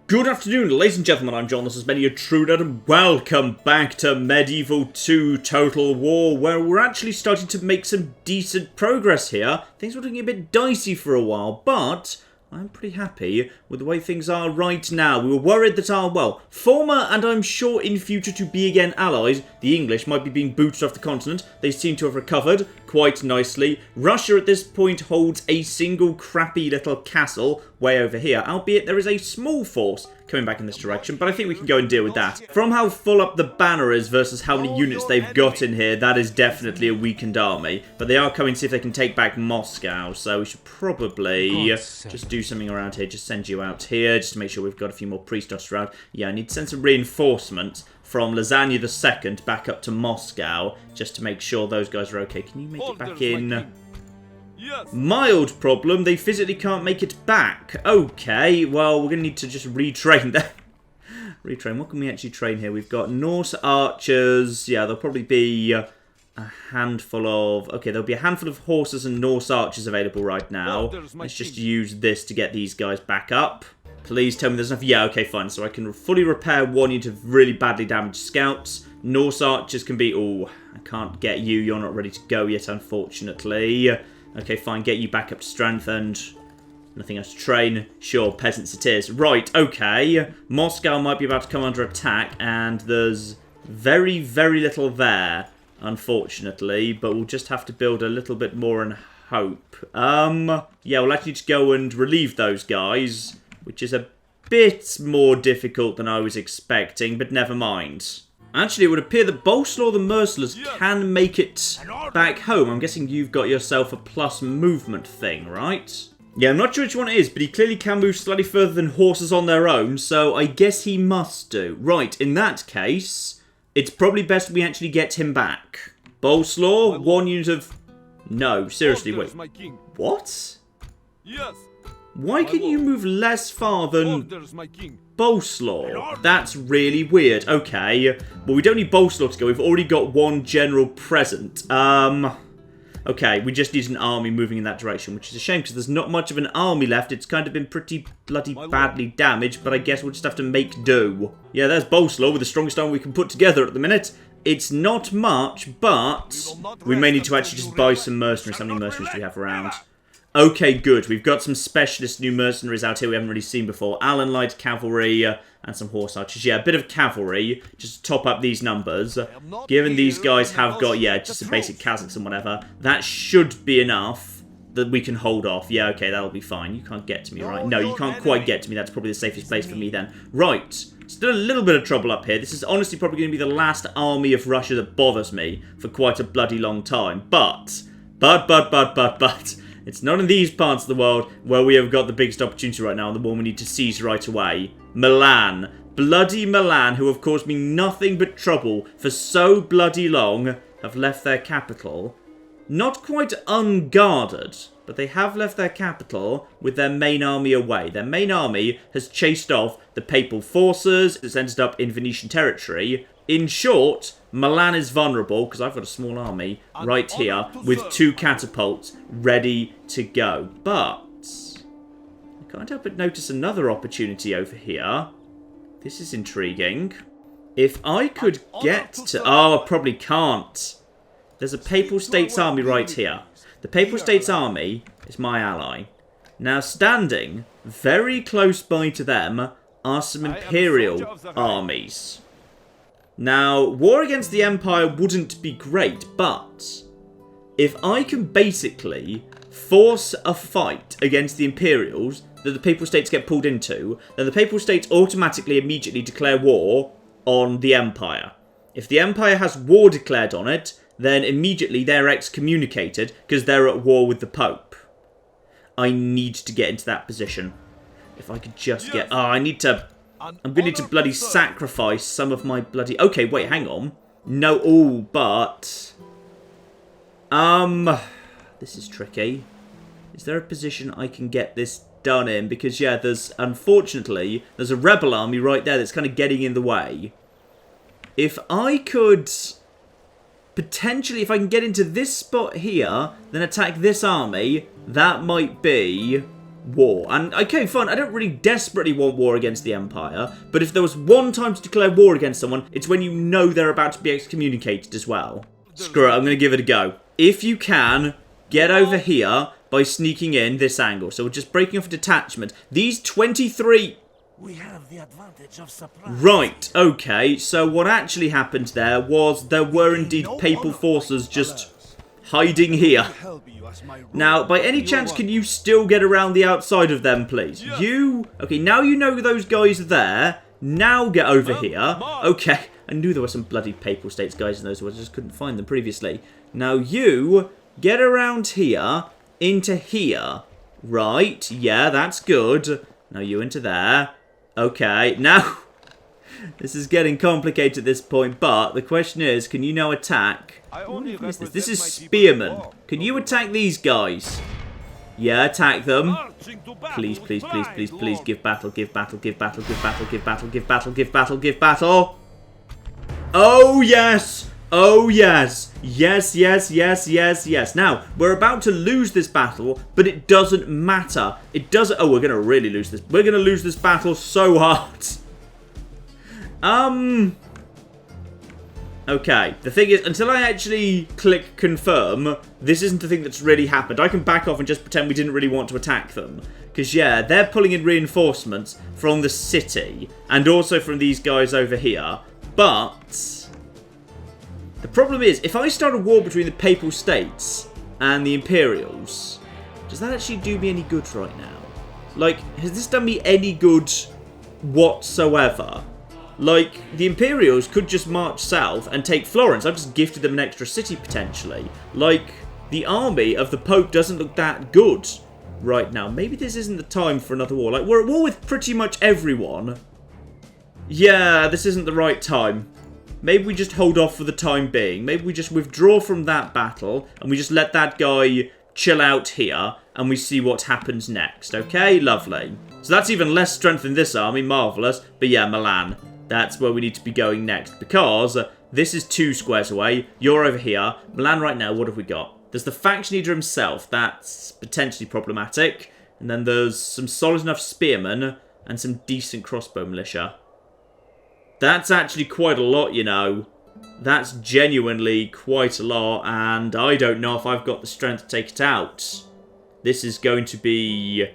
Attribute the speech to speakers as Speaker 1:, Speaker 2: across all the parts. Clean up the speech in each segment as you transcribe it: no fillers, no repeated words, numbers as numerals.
Speaker 1: Good afternoon, ladies and gentlemen, I'm John, this is many a true nerd, and welcome back to Medieval 2 Total War, where we're actually starting to make some decent progress here. Things were looking a bit dicey for a while, but I'm pretty happy with the way things are right now. We were worried that our, well, former and I'm sure in future to be again allies, the English, might be being booted off the continent. They seem to have recovered quite nicely. Russia at this point holds a single crappy little castle way over here, albeit there is a small force coming back in this direction, but I think we can go and deal with that. From how full up the banner is versus how many units they've got in here, that is definitely a weakened army. But they are coming to see if they can take back Moscow, so we should probably just do something around here. Just send you out here, just to make sure we've got a few more priestos around. Yeah, I need to send some reinforcements from Lasagna II back up to Moscow, just to make sure those guys are okay. Can you make it back in? Yes. Mild problem, they physically can't make it back. Okay, well, we're going to need to just retrain them. Retrain, what can we actually train here? We've got Norse archers. Yeah, there'll probably be a handful of... Okay, there'll be a handful of horses and Norse archers available right now. Let's just use this to get these guys back up. Please tell me there's enough... Yeah, okay, fine. So I can fully repair one unit of really badly damaged scouts. Norse archers can be... Oh, I can't get you. You're not ready to go yet, unfortunately. Okay, fine, get you back up to strength and nothing else to train. Sure, peasants it is. Right, okay. Moscow might be about to come under attack, and there's very, very little there, unfortunately. But we'll just have to build a little bit more and hope. Yeah, we'll actually just go and relieve those guys, which is a bit more difficult than I was expecting, but never mind. Actually, it would appear that Bolslaw the Merciless can make it back home. I'm guessing you've got yourself a plus movement thing, right? Yeah, I'm not sure which one it is, but he clearly can move slightly further than horses on their own, so I guess he must do. Right, in that case, it's probably best we actually get him back. Bolslaw, one unit of... No, seriously, wait. What? Yes. Why can you move less far than Bolslaw? That's really weird. Okay, well, we don't need Bolslaw to go. We've already got one general present. Okay, we just need an army moving in that direction, which is a shame because there's not much of an army left. It's kind of been pretty bloody badly damaged, but I guess we'll just have to make do. Yeah, there's Bolslaw with the strongest army we can put together at the minute. It's not much, but we may need to actually just buy some mercenaries. How many mercenaries do we have around? Okay, good. We've got some specialist new mercenaries out here we haven't really seen before. Allen Light Cavalry and some horse archers. Yeah, a bit of cavalry, just to top up these numbers. Given these guys have got, yeah, just some basic Kazakhs and whatever, that should be enough that we can hold off. Yeah, okay, that'll be fine. You can't get to me, right? No, you can't quite get to me. That's probably the safest place for me then. Right. Still a little bit of trouble up here. This is honestly probably going to be the last army of Russia that bothers me for quite a bloody long time. But... It's not in these parts of the world where we have got the biggest opportunity right now and the one we need to seize right away. Milan. Bloody Milan, who have caused me nothing but trouble for so bloody long, have left their capital. Not quite unguarded, but they have left their capital with their main army away. Their main army has chased off the papal forces. It's ended up in Venetian territory. In short, Milan is vulnerable, because I've got a small army right here with 2 catapults ready to go. But I can't help but notice another opportunity over here. This is intriguing. If I could get to... Oh, I probably can't. There's a Papal States army right here. The Papal States army is my ally. Now, standing very close by to them are some Imperial armies. Now, war against the Empire wouldn't be great, but if I can basically force a fight against the Imperials that the Papal States get pulled into, then the Papal States automatically immediately declare war on the Empire. If the Empire has war declared on it, then immediately they're excommunicated because they're at war with the Pope. I need to get into that position. If I could just get... Oh, I need to... I'm going to need to bloody sacrifice some of my bloody... Okay, wait, hang on. No, oh, but... This is tricky. Is there a position I can get this done in? Because, yeah, unfortunately, there's a rebel army right there that's kind of getting in the way. If I could... Potentially, if I can get into this spot here, then attack this army, that might be war. And, okay, fine, I don't really desperately want war against the Empire, but if there was one time to declare war against someone, it's when you know they're about to be excommunicated as well. Screw it, I'm going to give it a go. If you can, get over here by sneaking in this angle. So we're just breaking off a detachment. These 23...
Speaker 2: We have the advantage of surprise.
Speaker 1: Right, okay, so what actually happened there was there were indeed papal forces just hiding here. Now, by any chance, can you still get around the outside of them, please? You... Okay, now you know those guys are there. Now get over here. Okay, I knew there were some bloody papal states guys in those ones. I just couldn't find them previously. Now you get around here into here. Right, yeah, that's good. Now you into there. Okay, now... This is getting complicated at this point, but the question is, can you now attack... What is this? This is spearmen. Can you attack these guys? Yeah, attack them. Please, please, please, please, please, give battle, give battle, give battle, give battle, give battle, give battle, give battle, give battle. Oh, yes! Oh, yes! Yes, yes, yes, yes, yes. Now, we're about to lose this battle, but it doesn't matter. It doesn't... Oh, we're going to really lose this. We're going to lose this battle so hard. Okay, the thing is, until I actually click confirm, this isn't the thing that's really happened. I can back off and just pretend we didn't really want to attack them. Because, yeah, they're pulling in reinforcements from the city, and also from these guys over here. But the problem is, if I start a war between the Papal States and the Imperials, does that actually do me any good right now? Like, has this done me any good whatsoever? Like, the Imperials could just march south and take Florence. I've just gifted them an extra city, potentially. Like, the army of the Pope doesn't look that good right now. Maybe this isn't the time for another war. Like, we're at war with pretty much everyone. Yeah, this isn't the right time. Maybe we just hold off for the time being. Maybe we just withdraw from that battle, and we just let that guy chill out here, and we see what happens next. Okay, lovely. So that's even less strength in this army. Marvellous. But yeah, Milan. That's where we need to be going next, because this is 2 squares away. You're over here. Milan right now, what have we got? There's the faction leader himself. That's potentially problematic. And then there's some solid enough spearmen and some decent crossbow militia. That's actually quite a lot, you know. That's genuinely quite a lot, and I don't know if I've got the strength to take it out. This is going to be...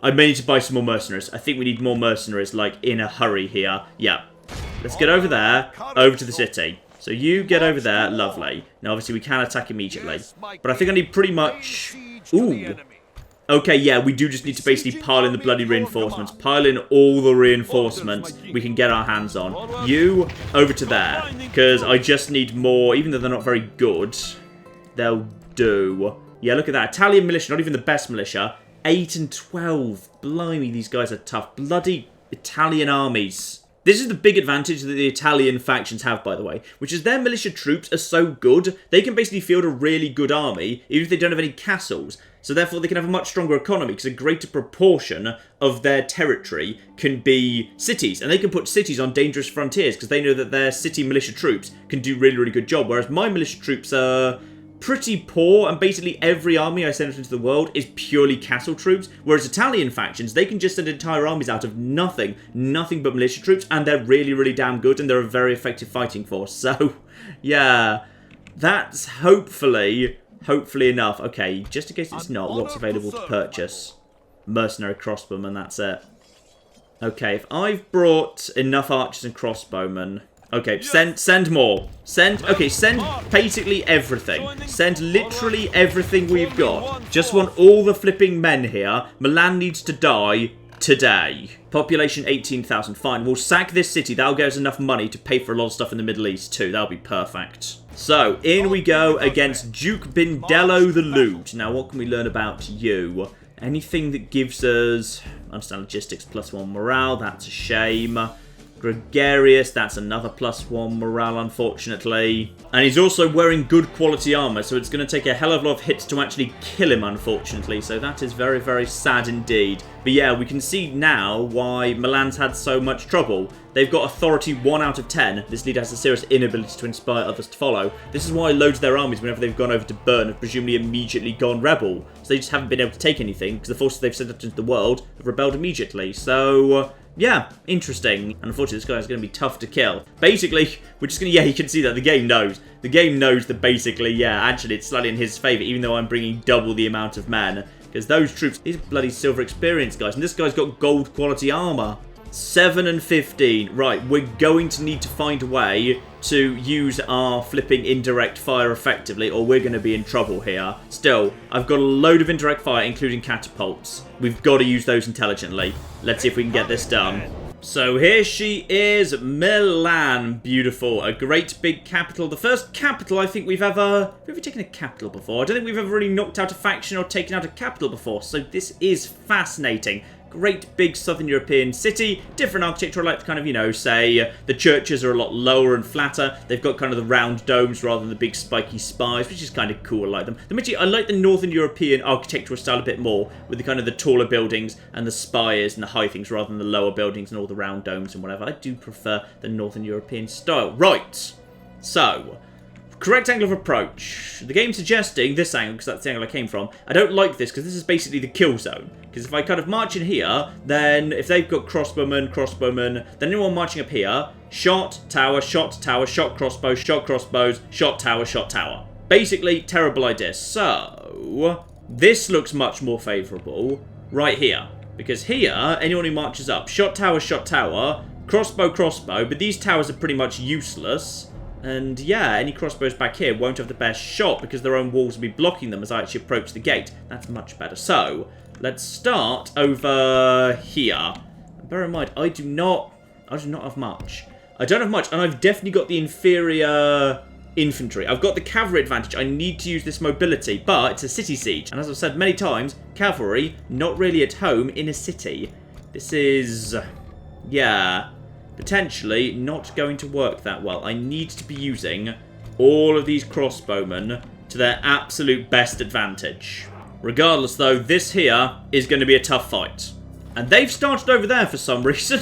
Speaker 1: I may need to buy some more mercenaries. I think we need more mercenaries, like, in a hurry here. Yeah. Let's get over there, over to the city. So you get over there, lovely. Now, obviously, we can attack immediately. But I think I need pretty much... Ooh. Okay, yeah, we do just need to basically pile in the bloody reinforcements. Pile in all the reinforcements we can get our hands on. You, over to there. Because I just need more, even though they're not very good. They'll do. Yeah, look at that. Italian militia, not even the best militia. 8 and 12. Blimey, these guys are tough. Bloody Italian armies. This is the big advantage that the Italian factions have, by the way, which is their militia troops are so good, they can basically field a really good army, even if they don't have any castles. So therefore they can have a much stronger economy, because a greater proportion of their territory can be cities. And they can put cities on dangerous frontiers, because they know that their city militia troops can do really, really good job. Whereas my militia troops are pretty poor, and basically every army I send into the world is purely castle troops, whereas Italian factions, they can just send entire armies out of nothing but militia troops, and they're really, really damn good, and they're a very effective fighting force. So, yeah, that's hopefully enough. Okay, just in case it's not, what's available to purchase? Mercenary crossbowmen, that's it. Okay, if I've brought enough archers and crossbowmen... Okay, send more. Send basically everything. Send literally everything we've got. Just want all the flipping men here. Milan needs to die today. Population 18,000. Fine, we'll sack this city. That'll get us enough money to pay for a lot of stuff in the Middle East too. That'll be perfect. So, in we go against Duke Bindello the Lewd. Now, what can we learn about you? Anything that gives us... Understand logistics +1 morale. That's a shame. Gregarious, that's another +1 morale, unfortunately. And he's also wearing good quality armor, so it's going to take a hell of a lot of hits to actually kill him, unfortunately. So that is very, very sad indeed. But yeah, we can see now why Milan's had so much trouble. They've got authority 1 out of 10. This leader has a serious inability to inspire others to follow. This is why loads of their armies, whenever they've gone over to Bern, have presumably immediately gone rebel. So they just haven't been able to take anything, because the forces they've sent out into the world have rebelled immediately. So... yeah, interesting. And unfortunately, this guy is going to be tough to kill. Basically, we're just going to... yeah, you can see that. The game knows. The game knows that basically, yeah, actually, it's slightly in his favour, even though I'm bringing double the amount of men. Because those troops... these bloody silver experience guys. And this guy's got gold quality armour. 7 and 15. Right, we're going to need to find a way to use our flipping indirect fire effectively, or we're going to be in trouble here. Still, I've got a load of indirect fire, including catapults. We've got to use those intelligently. Let's see if we can get this done. So here she is, Milan. Beautiful. A great big capital. The first capital I think we've ever taken a capital before. I don't think we've ever really knocked out a faction or taken out a capital before. So this is fascinating. Great big southern European city, different architecture. I like to kind of, you know, say the churches are a lot lower and flatter. They've got kind of the round domes rather than the big spiky spires, which is kind of cool. I like them. I like the northern European architectural style a bit more, with the kind of the taller buildings and the spires and the high things rather than the lower buildings and all the round domes and whatever. I do prefer the northern European style. Right, so... correct angle of approach. The game's suggesting this angle, because that's the angle I came from. I don't like this, because this is basically the kill zone. Because if I kind of march in here, then if they've got crossbowmen, then anyone marching up here, shot, tower, shot, crossbow, shot crossbows, shot, tower. Basically, terrible idea. So, this looks much more favourable right here. Because here, anyone who marches up, shot, tower, crossbow, but these towers are pretty much useless. And yeah, any crossbows back here won't have the best shot because their own walls will be blocking them as I actually approach the gate. That's much better. So, let's start over here. Bear in mind, I do not have much. I don't have much, and I've definitely got the inferior infantry. I've got the cavalry advantage. I need to use this mobility, but it's a city siege. And as I've said many times, cavalry, not really at home in a city. This is... yeah... potentially not going to work that well. I need to be using all of these crossbowmen to their absolute best advantage. Regardless, though, this here is going to be a tough fight. And they've started over there for some reason.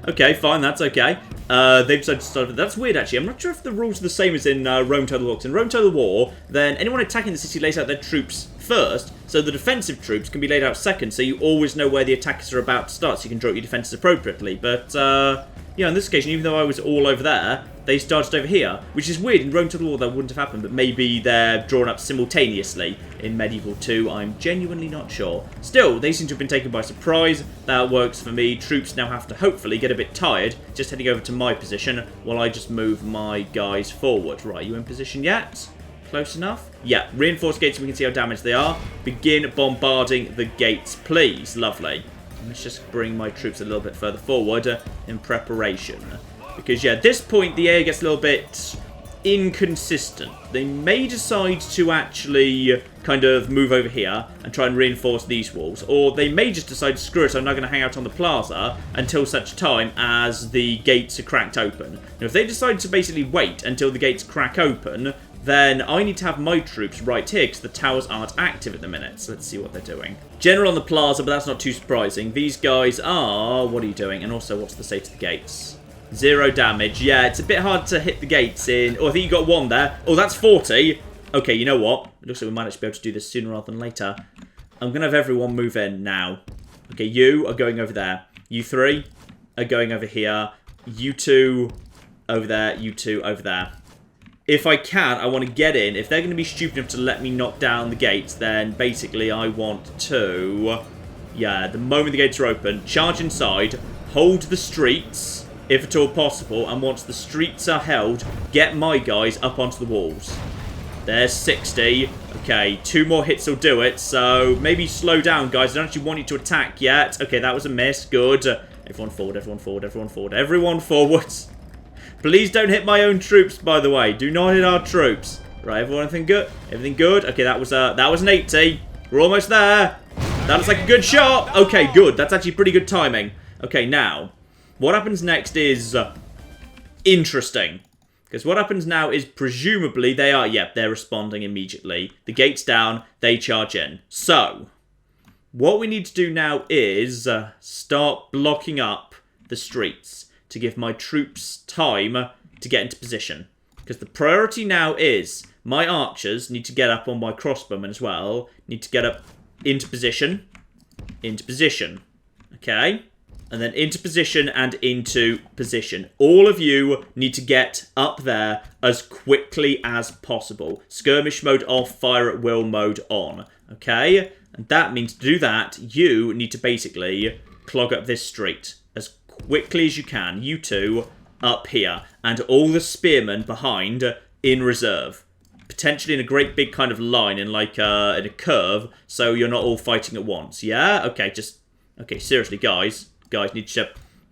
Speaker 1: Okay, fine, that's okay. They've decided to start over there. That's weird, actually. I'm not sure if the rules are the same as in Rome Total War. In Rome Total War, then anyone attacking the city lays out their troops first, so the defensive troops can be laid out second, so you always know where the attackers are about to start, so you can draw your defenses appropriately. But, yeah, on this occasion, even though I was all over there, they started over here, which is weird. In Rome Total War, that wouldn't have happened, but maybe they're drawn up simultaneously in Medieval 2. I'm genuinely not sure. Still, they seem to have been taken by surprise. That works for me. Troops now have to hopefully get a bit tired, just heading over to my position while I just move my guys forward. Right, you in position yet? Close enough? Yeah, reinforce gates so we can see how damaged they are. Begin bombarding the gates, please. Lovely. Let's just bring my troops a little bit further forward in preparation. Because, yeah, at this point, the air gets a little bit inconsistent. They may decide to actually kind of move over here and try and reinforce these walls. Or they may just decide, screw it, I'm not going to hang out on the plaza until such time as the gates are cracked open. Now, if they decide to basically wait until the gates crack open, then I need to have my troops right here because the towers aren't active at the minute. So let's see what they're doing. General on the plaza, but that's not too surprising. These guys are... what are you doing? And also, what's the state of the gates? 0 damage. Yeah, it's a bit hard to hit the gates in... oh, I think you got 1 there. Oh, that's 40. Okay, you know what? It looks like we might actually be able to do this sooner rather than later. I'm going to have everyone move in now. Okay, you are going over there. You 3 are going over here. You 2 over there. You 2 over there. If I can, I want to get in. If they're going to be stupid enough to let me knock down the gates, then basically I want to... yeah, the moment the gates are open, charge inside, hold the streets, if at all possible, and once the streets are held, get my guys up onto the walls. There's 60. Okay, 2 more hits will do it, so maybe slow down, guys. I don't actually want you to attack yet. Okay, that was a miss. Good. Everyone forward, everyone forward, everyone forward, everyone forward. Please don't hit my own troops, by the way. Do not hit our troops. Right, everyone, everything good? Everything good? Okay, that was an 80. We're almost there. That looks like a good shot. Okay, good. That's actually pretty good timing. Okay, now, What happens next is interesting. Because what happens now is presumably they are, they're responding immediately. The gate's down, they charge in. So, what we need to do now is start blocking up the streets to give my troops time to get into position. Because the priority now is my archers need to get up on my crossbowmen as well. Need to get up into position. Into position. Okay? And then into position and into position. All of you need to get up there as quickly as possible. Skirmish mode off, fire at will mode on. Okay? And that means to do that, you need to basically clog up this street as quickly as you can. You two up here. And all the spearmen behind in reserve. Potentially in a great big kind of line in like in a curve. So you're not all fighting at once. Yeah? Okay, okay, seriously, guys. Guys need to...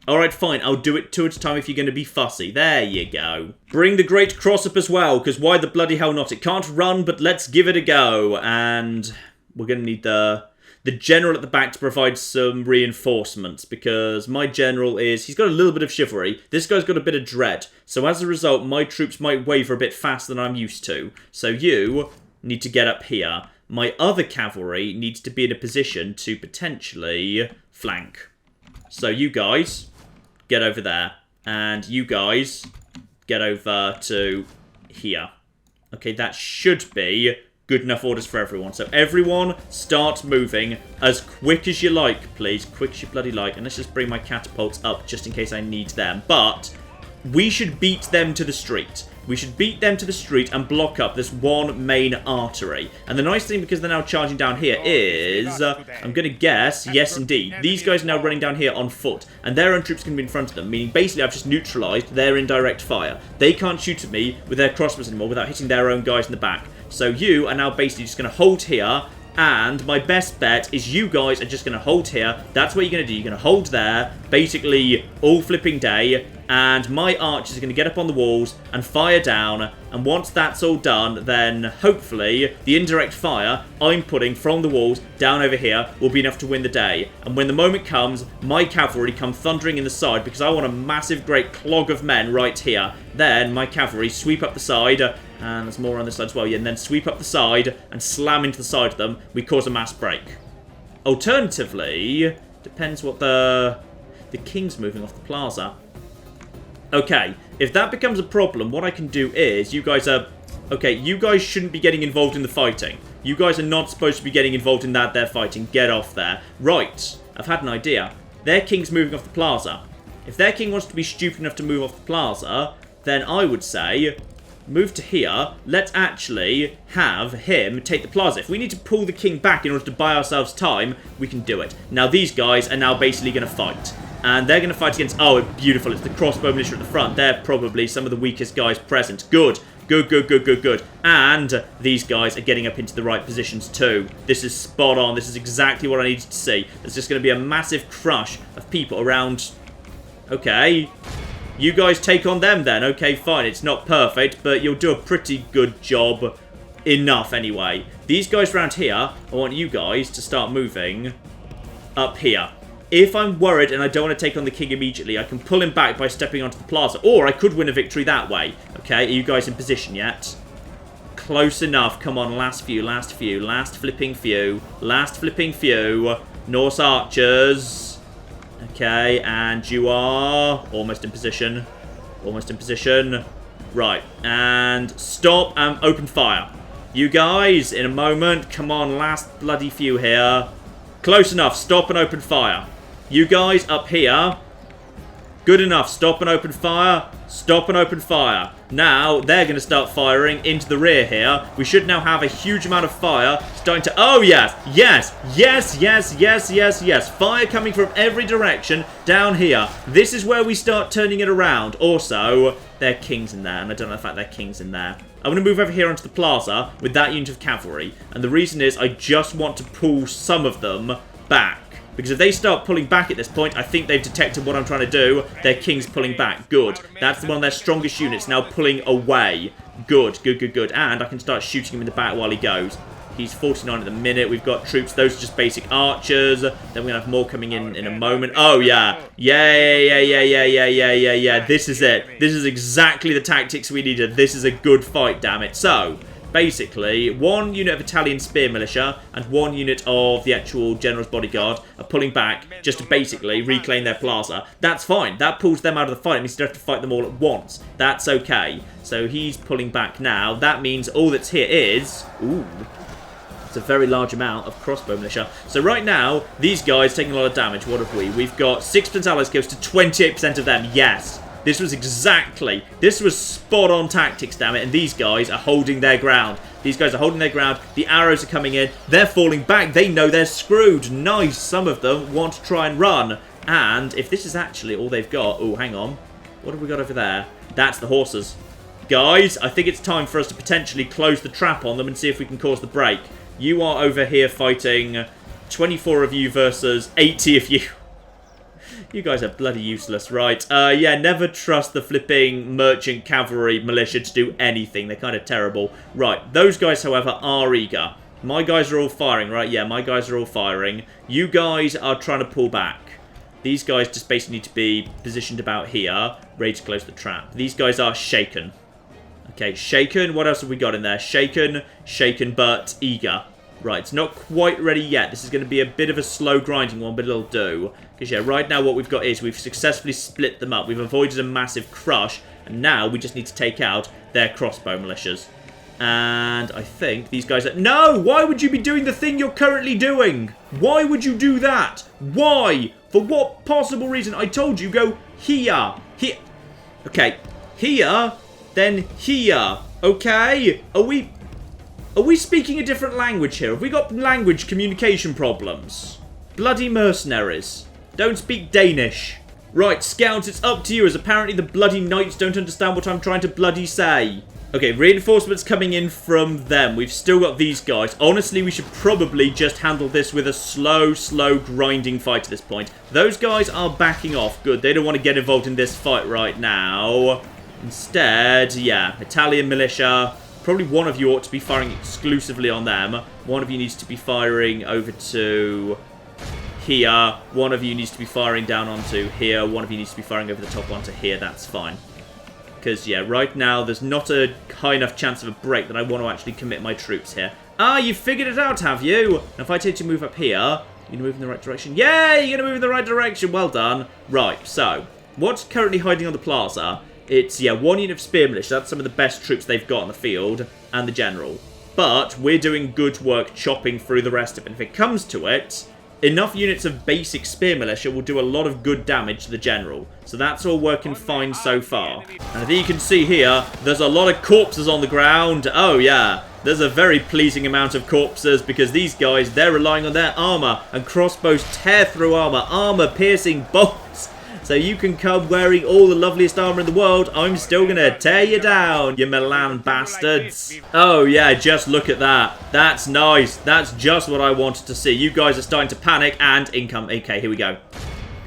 Speaker 1: Alright, fine. I'll do it two at a time if you're going to be fussy. There you go. Bring the Great Cross up as well, because why the bloody hell not? It can't run, but let's give it a go. And we're going to need the general at the back to provide some reinforcements, because my general he's got a little bit of chivalry. This guy's got a bit of dread. So as a result, my troops might waver a bit faster than I'm used to. So you need to get up here. My other cavalry needs to be in a position to potentially flank. So you guys, get over there. And you guys, get over to here. Okay, that should be good enough orders for everyone. So everyone, start moving as quick as you like, please. Quick as you bloody like. And let's just bring my catapults up just in case I need them. But we should beat them to the street. We should beat them to the street and block up this one main artery. And the nice thing, because they're now charging down here, is... I'm going to guess, yes indeed, these guys are now running down here on foot. And their own troops can be in front of them, meaning basically I've just neutralised their indirect fire. They can't shoot at me with their crossbows anymore without hitting their own guys in the back. So you are now basically just going to hold here. And my best bet is you guys are just going to hold here. That's what you're going to do. You're going to hold there, basically all flipping day. And my archers are going to get up on the walls and fire down. And once that's all done, then hopefully the indirect fire I'm putting from the walls down over here will be enough to win the day. And when the moment comes, my cavalry come thundering in the side because I want a massive great clog of men right here. Then my cavalry sweep up the side. And there's more on this side as well. Yeah, and then sweep up the side and slam into the side of them. We cause a mass break. Alternatively, depends what the king's moving off the plaza. Okay, if that becomes a problem, what I can do is, you guys are... Okay, you guys shouldn't be getting involved in the fighting. You guys are not supposed to be getting involved in that, they're fighting. Get off there. Right, I've had an idea. Their king's moving off the plaza. If their king wants to be stupid enough to move off the plaza, then I would say... Move to here. Let's actually have him take the plaza. If we need to pull the king back in order to buy ourselves time, we can do it. Now, these guys are now basically going to fight. And they're going to fight against... Oh, beautiful. It's the crossbow militia at the front. They're probably some of the weakest guys present. Good. Good, good, good, good, good. And these guys are getting up into the right positions too. This is spot on. This is exactly what I needed to see. There's just going to be a massive crush of people around... Okay... You guys take on them then. Okay, fine. It's not perfect, but you'll do a pretty good job. Enough, anyway. These guys around here, I want you guys to start moving up here. If I'm worried and I don't want to take on the king immediately, I can pull him back by stepping onto the plaza. Or I could win a victory that way. Okay, are you guys in position yet? Close enough. Come on, last few, last few, last flipping few, last flipping few. Norse archers... Okay, and you are almost in position. Almost in position. Right, and stop and open fire. You guys, in a moment. Come on, last bloody few here. Close enough, stop and open fire. You guys up here. Good enough, stop and open fire. Stop and open fire. Now, they're going to start firing into the rear here. We should now have a huge amount of fire starting to... Oh, yes. Yes. Yes, yes, yes, yes, yes. Fire coming from every direction down here. This is where we start turning it around. Also, their king's in there. And I don't know the fact their king's in there. I'm going to move over here onto the plaza with that unit of cavalry. And the reason is I just want to pull some of them back. Because if they start pulling back at this point, I think they've detected what I'm trying to do. Their king's pulling back. Good. That's one of their strongest units now pulling away. Good, good, good, good. And I can start shooting him in the back while he goes. He's 49 at the minute. We've got troops. Those are just basic archers. Then we're going to have more coming in a moment. Oh, yeah. Yeah. This is it. This is exactly the tactics we needed. This is a good fight, damn it. So, basically, 1 unit of Italian spear militia and 1 unit of the actual general's bodyguard are pulling back just to basically reclaim their plaza. That's fine. That pulls them out of the fight. It means you don't have to fight them all at once. That's okay. So he's pulling back now. That means all that's here is... Ooh. It's a very large amount of crossbow militia. So right now, these guys taking a lot of damage. What have we? We've got 6% allies kills to 28% of them. Yes. This was spot on tactics, damn it. And these guys are holding their ground. These guys are holding their ground. The arrows are coming in. They're falling back. They know they're screwed. Nice. Some of them want to try and run. And if this is actually all they've got... Oh, hang on. What have we got over there? That's the horses. Guys, I think it's time for us to potentially close the trap on them and see if we can cause the break. You are over here fighting 24 of you versus 80 of you. You guys are bloody useless, right? Yeah, never trust the flipping merchant cavalry militia to do anything. They're kind of terrible. Right, those guys, however, are eager. My guys are all firing, right? Yeah, my guys are all firing. You guys are trying to pull back. These guys just basically need to be positioned about here, ready to close the trap. These guys are shaken. Okay, shaken. What else have we got in there? Shaken, but eager. Right, it's not quite ready yet. This is going to be a bit of a slow grinding one, but it'll do. Because, yeah, right now what we've got is we've successfully split them up. We've avoided a massive crush, and now we just need to take out their crossbow militias. And I think these guys are... No! Why would you be doing the thing you're currently doing? Why would you do that? Why? For what possible reason? I told you, go here. Here. Okay. Here... Then here, okay? Are we speaking a different language here? Have we got language communication problems? Bloody mercenaries. Don't speak Danish. Right, scouts, it's up to you, as apparently the bloody knights don't understand what I'm trying to bloody say. Okay, reinforcements coming in from them. We've still got these guys. Honestly, we should probably just handle this with a slow grinding fight at this point. Those guys are backing off. Good, they don't want to get involved in this fight right now. Instead, yeah, Italian militia. Probably one of you ought to be firing exclusively on them. One of you needs to be firing over to here. One of you needs to be firing down onto here. One of you needs to be firing over the top onto here. That's fine. Because, yeah, right now there's not a high enough chance of a break that I want to actually commit my troops here. Ah, you figured it out, have you? Now, if I take you to move up here, you're going to move in the right direction. Yeah, you're going to move in the right direction. Well done. Right, so, what's currently hiding on the plaza? It's, yeah, 1 unit of spear militia. That's some of the best troops they've got on the field. And the general. But we're doing good work chopping through the rest of it. And if it comes to it, enough units of basic spear militia will do a lot of good damage to the general. So that's all working fine so far. And I think you can see here, there's a lot of corpses on the ground. Oh, yeah. There's a very pleasing amount of corpses because these guys, they're relying on their armor. And crossbows tear through armor. Armor-piercing bolts. So you can come wearing all the loveliest armor in the world. I'm still going to tear you down, you Milan bastards. Oh, yeah, just look at that. That's nice. That's just what I wanted to see. You guys are starting to panic and income. Okay, here we go.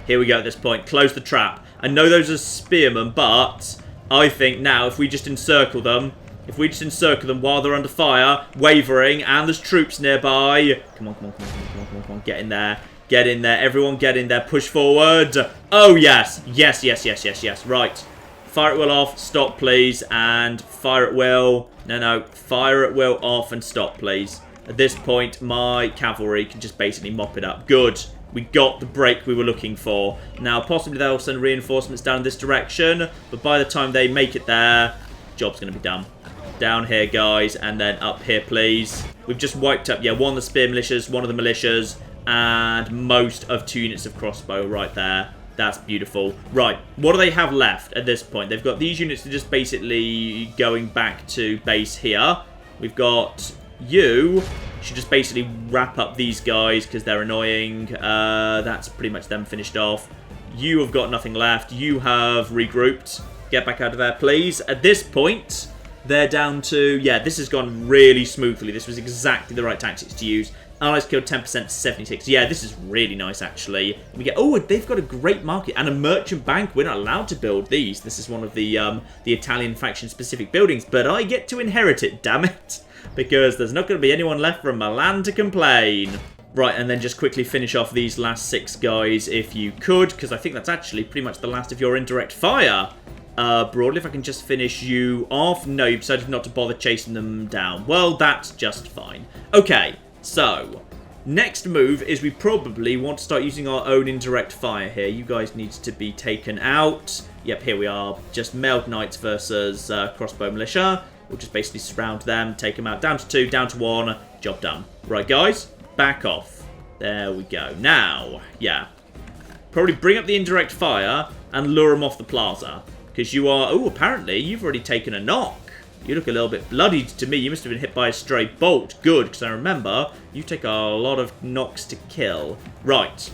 Speaker 1: Here we go at this point. Close the trap. I know those are spearmen, but I think now if we just encircle them, while they're under fire, wavering, and there's troops nearby. Come on. Get in there. Get in there. Everyone get in there. Push forward. Oh, yes. Yes. Right. Fire at will off. Stop, please. And fire at will. No. Fire at will off and stop, please. At this point, my cavalry can just basically mop it up. Good. We got the break we were looking for. Now, possibly they'll send reinforcements down this direction. But by the time they make it there, job's going to be done. Down here, guys. And then up here, please. We've just wiped up, yeah, one of the spear militias, one of the militias. And most of 2 units of crossbow right there. That's beautiful. Right, what do they have left at this point? They've got these units that are just basically going back to base here. We've got you. Should just basically wrap up these guys because they're annoying. That's pretty much them finished off. You have got nothing left. You have regrouped. Get back out of there, please. At this point, they're down to... Yeah, this has gone really smoothly. This was exactly the right tactics to use. Allies killed 10% to 76. Yeah, this is really nice, actually. We get... Oh, they've got a great market and a merchant bank. We're not allowed to build these. This is one of the Italian faction-specific buildings, but I get to inherit it, damn it. because there's not going to be anyone left from Milan to complain. Right, and then just quickly finish off these last 6 guys if you could, because I think that's actually pretty much the last of your indirect fire. Broadly, if I can just finish you off. No, you decided not to bother chasing them down. Well, that's just fine. Okay, so next move is we probably want to start using our own indirect fire here. You guys need to be taken out. Yep, here we are. Just mailed knights versus crossbow militia. We'll just basically surround them, take them out. Down to 2, down to 1. Job done. Right, guys, back off. There we go. Now, yeah. Probably bring up the indirect fire and lure them off the plaza. Because you are... Oh, apparently, you've already taken a knock. You look a little bit bloodied to me. You must have been hit by a stray bolt. Good, because I remember you take a lot of knocks to kill. Right.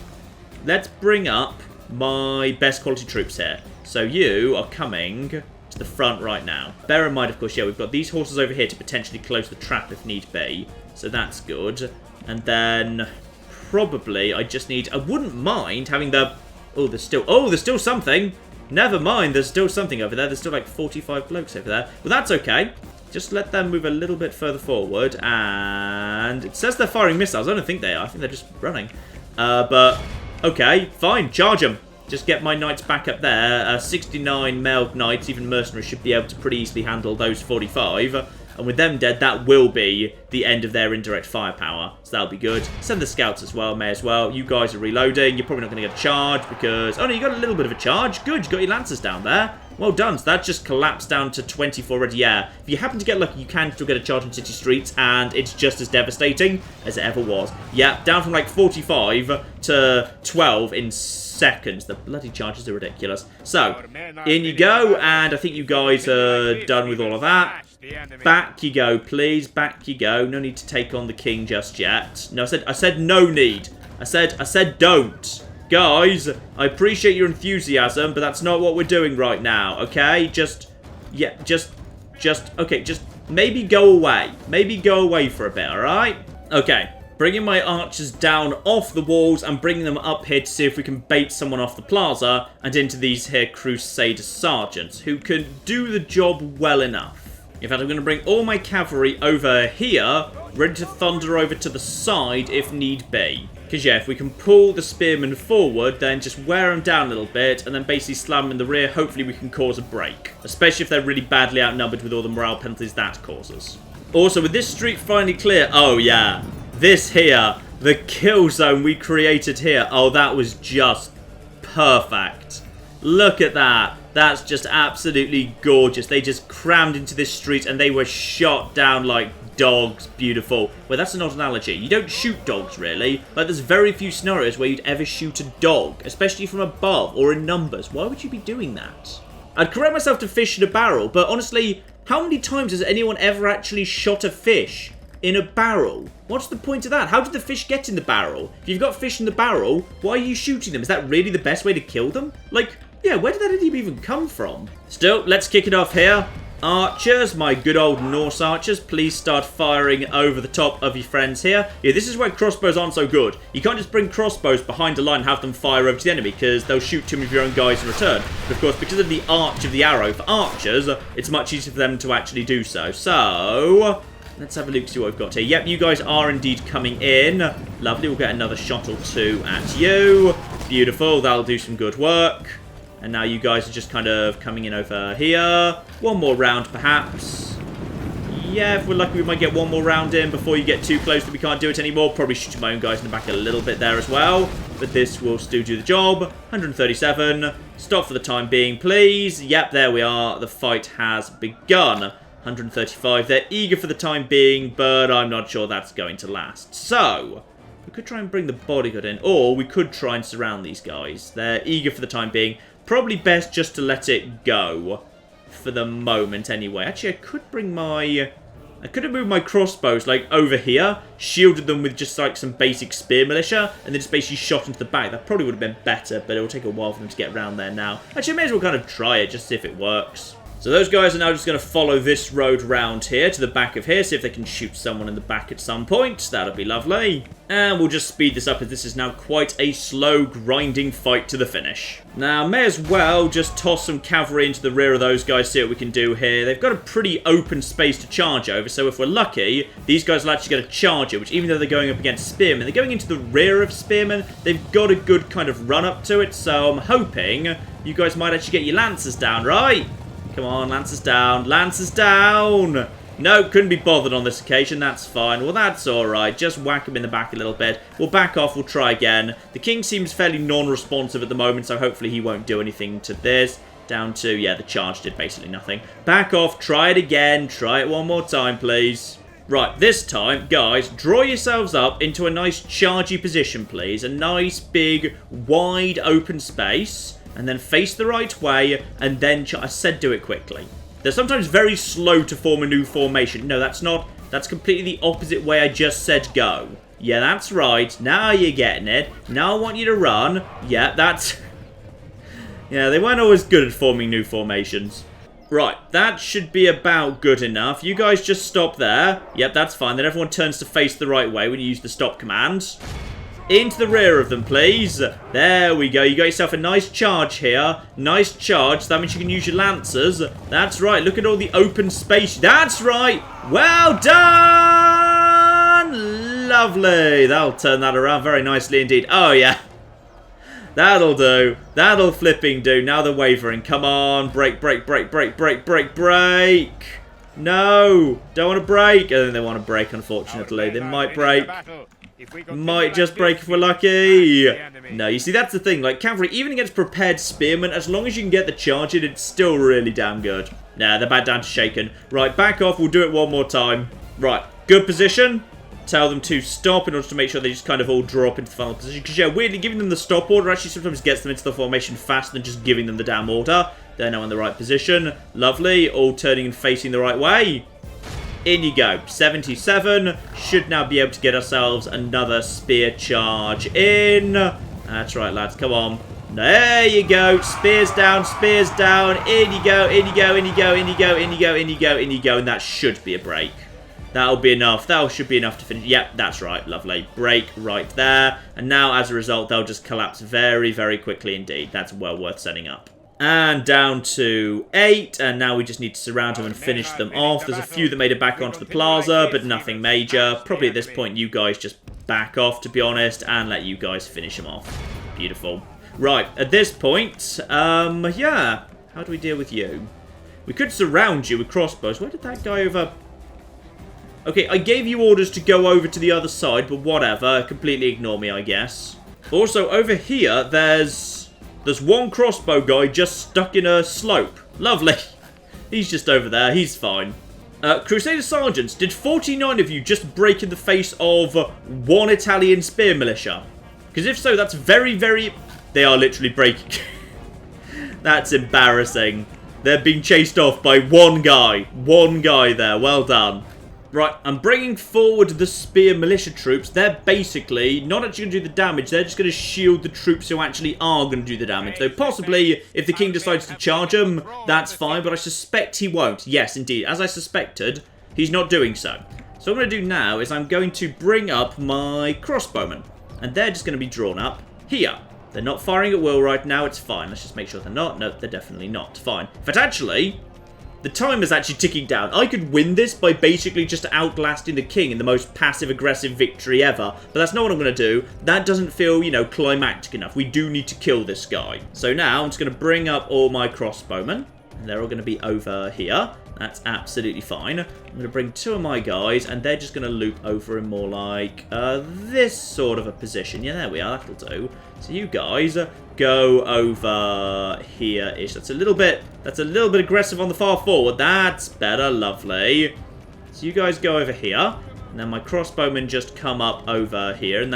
Speaker 1: Let's bring up my best quality troops here. So you are coming to the front right now. Bear in mind, of course, yeah, we've got these horses over here to potentially close the trap if need be. So that's good. And then probably I just need... I wouldn't mind having the... Oh, there's still something. Never mind, there's still something over there. There's still like 45 blokes over there. Well, that's okay. Just let them move a little bit further forward. And it says they're firing missiles. I don't think they are. I think they're just running. But, okay, fine. Charge them. Just get my knights back up there. 69 mailed knights, even mercenaries, should be able to pretty easily handle those 45. And with them dead, that will be the end of their indirect firepower. So that'll be good. Send the scouts as well, may as well. You guys are reloading. You're probably not going to get a charge because... Oh, no, you got a little bit of a charge. Good, you got your lancers down there. Well done. So that just collapsed down to 24 already. Yeah, if you happen to get lucky, you can still get a charge on city streets, and it's just as devastating as it ever was. Yeah, down from like 45 to 12 in seconds. The bloody charges are ridiculous. So, in you go, and I think you guys are done with all of that. Back you go, please. Back you go. No need to take on the king just yet. No, I said no need. I said don't. Guys, I appreciate your enthusiasm, but that's not what we're doing right now, okay? Okay, just maybe go away. Maybe go away for a bit, alright? Okay, bringing my archers down off the walls and bringing them up here to see if we can bait someone off the plaza and into these here Crusader sergeants who can do the job well enough. In fact, I'm going to bring all my cavalry over here, ready to thunder over to the side if need be. Because, yeah, if we can pull the spearmen forward, then just wear them down a little bit, and then basically slam them in the rear, hopefully we can cause a break. Especially if they're really badly outnumbered with all the morale penalties that causes. Also, with this street finally clear, oh yeah, this here, the kill zone we created here, oh, that was just perfect. Look at that. That's just absolutely gorgeous. They just crammed into this street and they were shot down like dogs. Beautiful. Well, that's an odd analogy. You don't shoot dogs, really. Like, there's very few scenarios where you'd ever shoot a dog, especially from above or in numbers. Why would you be doing that? I'd correct myself to fish in a barrel, but honestly, how many times has anyone ever actually shot a fish in a barrel? What's the point of that? How did the fish get in the barrel? If you've got fish in the barrel, why are you shooting them? Is that really the best way to kill them? Like, yeah, where did that idiom even come from? Still, let's kick it off here. Archers, my good old Norse archers, please start firing over the top of your friends here. Yeah, this is where crossbows aren't so good. You can't just bring crossbows behind a line and have them fire over to the enemy, because they'll shoot too many of your own guys in return. But of course, because of the arch of the arrow for archers, it's much easier for them to actually do so. So, let's have a look, see what we've got here. Yep, you guys are indeed coming in. Lovely, we'll get another shot or two at you. Beautiful, that'll do some good work. And now you guys are just kind of coming in over here. One more round, perhaps. Yeah, if we're lucky, we might get one more round in before you get too close that we can't do it anymore. Probably shooting my own guys in the back a little bit there as well. But this will still do the job. 137. Stop for the time being, please. Yep, there we are. The fight has begun. 135. They're eager for the time being, but I'm not sure that's going to last. So, we could try and bring the bodyguard in, or we could try and surround these guys. They're eager for the time being. Probably best just to let it go for the moment anyway. Actually, I could bring my... I could have moved my crossbows, like, over here, shielded them with just, like, some basic spear militia, and then just basically shot into the back. That probably would have been better, but it will take a while for them to get around there now. Actually, I may as well kind of try it, just see if it works. So those guys are now just going to follow this road round here to the back of here. See if they can shoot someone in the back at some point. That'll be lovely. And we'll just speed this up as this is now quite a slow, grinding fight to the finish. Now, may as well just toss some cavalry into the rear of those guys, see what we can do here. They've got a pretty open space to charge over, so if we're lucky, these guys will actually get a charger, which even though they're going up against spearmen, they're going into the rear of spearmen. They've got a good kind of run up to it, so I'm hoping you guys might actually get your lancers down, right? Come on, lancers down. Lancers down! No, couldn't be bothered on this occasion. That's fine. Well, that's alright. Just whack him in the back a little bit. We'll back off. We'll try again. The king seems fairly non-responsive at the moment, so hopefully he won't do anything to this. Down to, yeah, the charge did basically nothing. Back off. Try it again. Try it one more time, please. Right, this time, guys, draw yourselves up into a nice chargy position, please. A nice, big, wide open space. And then face the right way, and then I said do it quickly. They're sometimes very slow to form a new formation. No, that's not. That's completely the opposite way I just said go. Yeah, that's right. Now you're getting it. Now I want you to run. Yeah, that's... yeah, they weren't always good at forming new formations. Right, that should be about good enough. You guys just stop there. Yep, that's fine. Then everyone turns to face the right way when you use the stop command. Into the rear of them, please. There we go. You got yourself a nice charge here. Nice charge. That means you can use your lancers. That's right. Look at all the open space. That's right. Well done. Lovely. That'll turn that around very nicely indeed. Oh, yeah. That'll do. That'll flipping do. Now they're wavering. Come on. Break, break, break, break, break, break, break. No. Don't want to break. I think they want to break, unfortunately. They might break. Might just break if we're lucky. No, you see, that's the thing. Like, cavalry, even against prepared spearmen, as long as you can get the charge in, it's still really damn good. Nah, they're bad down to shaken. Right, back off. We'll do it one more time. Right, good position. Tell them to stop in order to make sure they just kind of all drop into the final position. Because, yeah, weirdly, giving them the stop order actually sometimes gets them into the formation faster than just giving them the damn order. They're now in the right position. Lovely. All turning and facing the right way. In you go. 77. Should now be able to get ourselves another spear charge in. That's right, lads. Come on. There you go. Spears down. Spears down. In you go. In you go. In you go. In you go. In you go. In you go. In you go. And that should be a break. That'll be enough. That should be enough to finish. Yep, that's right. Lovely. Break right there. And now, as a result, they'll just collapse very, very quickly indeed. That's well worth setting up. And down to 8, and now we just need to surround them and finish them off. There's a few that made it back onto the plaza, but nothing major. Probably at this point, you guys just back off, to be honest, and let you guys finish them off. Beautiful. Right, at this point, yeah, how do we deal with you? We could surround you with crossbows. Where did that guy over... Okay, I gave you orders to go over to the other side, but whatever. Completely ignore me, I guess. Also, over here, there's one crossbow guy just stuck in a slope. Lovely. He's just over there. He's fine. Crusader Sergeants, did 49 of you just break in the face of one Italian spear militia? Because if so, that's very, very... They are literally breaking. That's embarrassing. They're being chased off by one guy. One guy there. Well done. Right, I'm bringing forward the spear militia troops. They're basically not actually going to do the damage. They're just going to shield the troops who actually are going to do the damage. Though possibly, if the king decides to charge them, that's fine. But I suspect he won't. Yes, indeed. As I suspected, he's not doing so. So what I'm going to do now is I'm going to bring up my crossbowmen. And they're just going to be drawn up here. They're not firing at will right now. It's fine. Let's just make sure they're not. No, they're definitely not. Fine. But actually... the time is actually ticking down. I could win this by basically just outlasting the king in the most passive-aggressive victory ever. But that's not what I'm going to do. That doesn't feel, you know, climactic enough. We do need to kill this guy. So now I'm just going to bring up all my crossbowmen. And they're all going to be over here. That's absolutely fine. I'm going to bring 2 of my guys. And they're just going to loop over in more like this sort of a position. Yeah, there we are. That'll do. So you guys... go over here-ish. That's a little bit aggressive on the far forward. That's better. Lovely. So you guys go over here. And then my crossbowmen just come up over here. And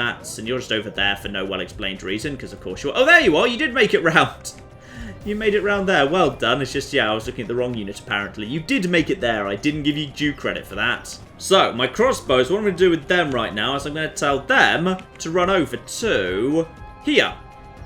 Speaker 1: you're just over there for no well-explained reason. Because, of course, oh, there you are. You did make it round. You made it round there. Well done. It's just, yeah, I was looking at the wrong unit, apparently. You did make it there. I didn't give you due credit for that. So, my crossbows, what I'm going to do with them right now is I'm going to tell them to run over to here.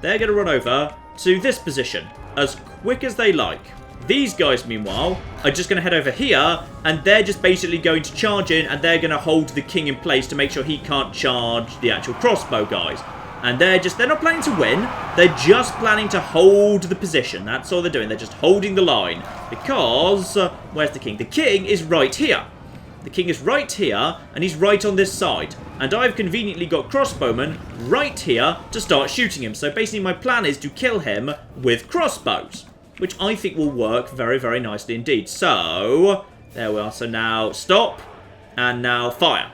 Speaker 1: They're going to run over to this position as quick as they like. These guys, meanwhile, are just going to head over here, and they're just basically going to charge in, and they're going to hold the king in place to make sure he can't charge the actual crossbow guys. And they're not planning to win, they're just planning to hold the position. That's all they're doing, they're just holding the line. Because, where's the king? The king is right here. The king is right here, and he's right on this side. And I've conveniently got crossbowmen right here to start shooting him. So basically my plan is to kill him with crossbows, which I think will work very, very nicely indeed. So, there we are. So now stop, and now fire.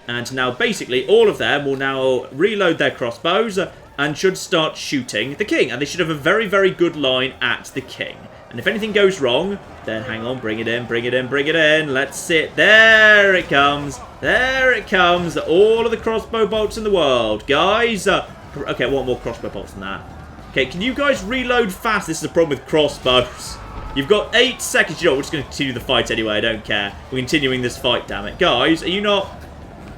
Speaker 1: And now basically all of them will now reload their crossbows and should start shooting the king. And they should have a very, very good line at the king. And if anything goes wrong, then hang on, bring it in, bring it in, bring it in. Let's see it. There it comes. There it comes. All of the crossbow bolts in the world. Guys, okay, I want more crossbow bolts than that. Okay, can you guys reload fast? This is the problem with crossbows. You've got 8 seconds. You know, we're just going to continue the fight anyway. I don't care. We're continuing this fight, damn it. Guys, are you not...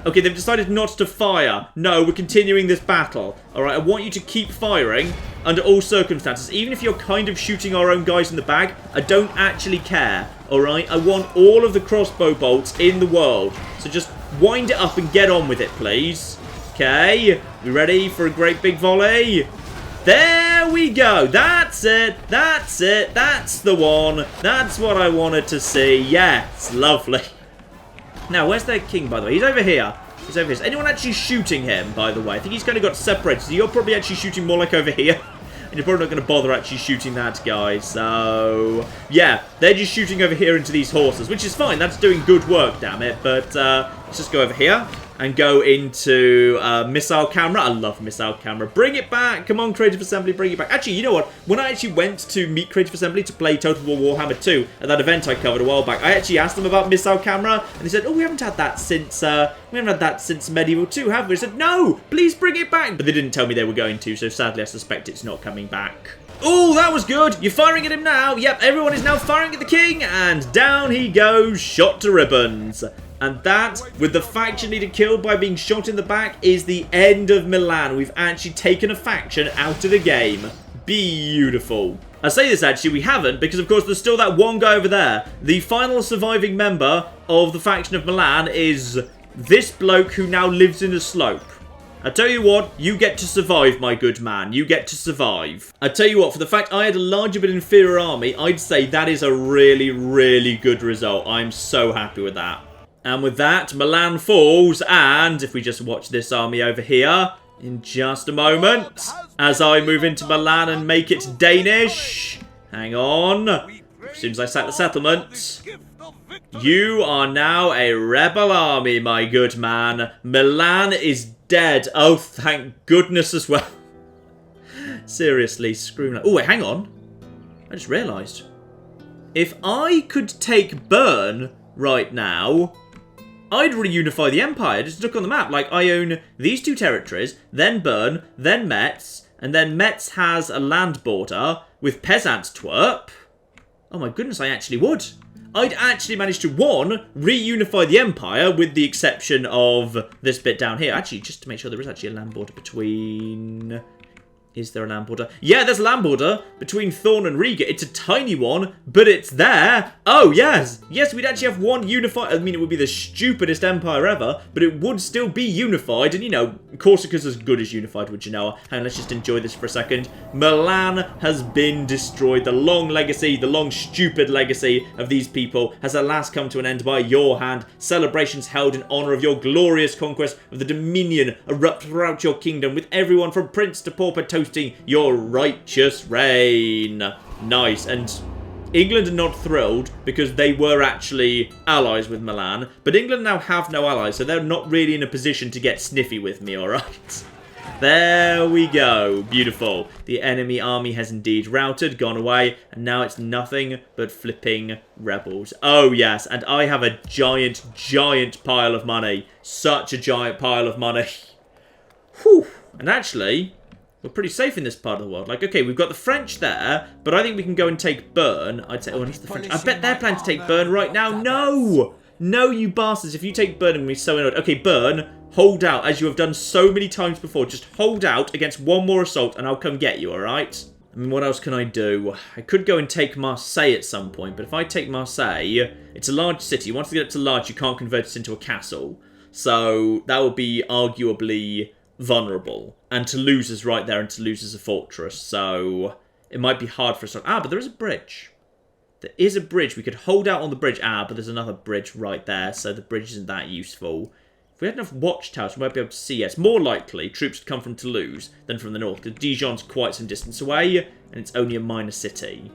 Speaker 1: Okay, they've decided not to fire. No, we're continuing this battle. Alright, I want you to keep firing under all circumstances. Even if you're kind of shooting our own guys in the back, I don't actually care. Alright, I want all of the crossbow bolts in the world. So just wind it up and get on with it, please. Okay, we ready for a great big volley? There we go. That's it. That's it. That's the one. That's what I wanted to see. Yes, lovely. Now, where's their king, by the way? He's over here. He's over here. Is anyone actually shooting him, by the way? I think he's kind of got separated. So you're probably actually shooting more like over here. And you're probably not going to bother actually shooting that guy. So, yeah. They're just shooting over here into these horses, which is fine. That's doing good work, damn it. But let's just go over here and go into missile camera. I love missile camera. Bring it back. Come on, Creative Assembly, bring it back. Actually, you know what? When I actually went to meet Creative Assembly to play Total War Warhammer 2 at that event I covered a while back, I actually asked them about missile camera, and they said, "Oh, we haven't had that since Medieval 2, have we?" I said, "No, please bring it back." But they didn't tell me they were going to, so sadly I suspect it's not coming back. Oh, that was good. You're firing at him now. Yep, everyone is now firing at the king, and down he goes, shot to ribbons. And that, with the faction leader killed by being shot in the back, is the end of Milan. We've actually taken a faction out of the game. Beautiful. I say this actually, we haven't, because of course there's still that one guy over there. The final surviving member of the faction of Milan is this bloke who now lives in the slope. I tell you what, you get to survive, my good man. You get to survive. I tell you what, for the fact I had a larger but inferior army, I'd say that is a really, really good result. I'm so happy with that. And with that, Milan falls, and if we just watch this army over here in just a moment, as I move into Milan and make it Danish. Hang on. As soon as I sack the settlement, you are now a rebel army, my good man. Milan is dead. Oh, thank goodness as well. Seriously, screw me. Oh, wait, hang on. I just realised. If I could take Bern right now, I'd reunify the empire. Just look on the map. Like, I own these 2 territories, then Bern, then Metz, and then Metz has a land border with Peasants twerp. Oh my goodness, I actually would. I'd actually manage to, 1, reunify the empire, with the exception of this bit down here. Actually, just to make sure there is actually a land border between... Is there a land border? Yeah, there's a land border between Thorn and Riga. It's a tiny one, but it's there. Oh, yes. Yes, we'd actually have one unified. I mean, it would be the stupidest empire ever, but it would still be unified. And, you know, Corsica's as good as unified, would you know? Hang on, let's just enjoy this for a second. Milan has been destroyed. The long legacy, the long stupid legacy of these people has at last come to an end by your hand. Celebrations held in honour of your glorious conquest of the Dominion erupt throughout your kingdom, with everyone from prince to pauper toasting your righteous reign. Nice. And England are not thrilled because they were actually allies with Milan, but England now have no allies, so they're not really in a position to get sniffy with me, alright? There we go. Beautiful. The enemy army has indeed routed, gone away, and now it's nothing but flipping rebels. Oh, yes, and I have a giant, giant pile of money. Such a giant pile of money. Whew. And actually, we're pretty safe in this part of the world. Like, okay, we've got the French there, but I think we can go and take Bern. I'd say, oh, at least the French. I bet they're planning to take Bern right now. No! No, you bastards. If you take Bern, I'm going to be so annoyed. Okay, Bern, hold out, as you have done so many times before. Just hold out against one more assault, and I'll come get you, alright? I mean, what else can I do? I could go and take Marseille at some point, but if I take Marseille, it's a large city. Once you get up to large, you can't convert it into a castle. So that would be arguably vulnerable. And Toulouse is right there, and Toulouse is a fortress, so it might be hard for us to... Ah, but there is a bridge. There is a bridge. We could hold out on the bridge. Ah, but there's another bridge right there, so the bridge isn't that useful. If we had enough watchtowers, we might be able to see. It's more likely troops would come from Toulouse than from the north, because Dijon's quite some distance away, and it's only a minor city.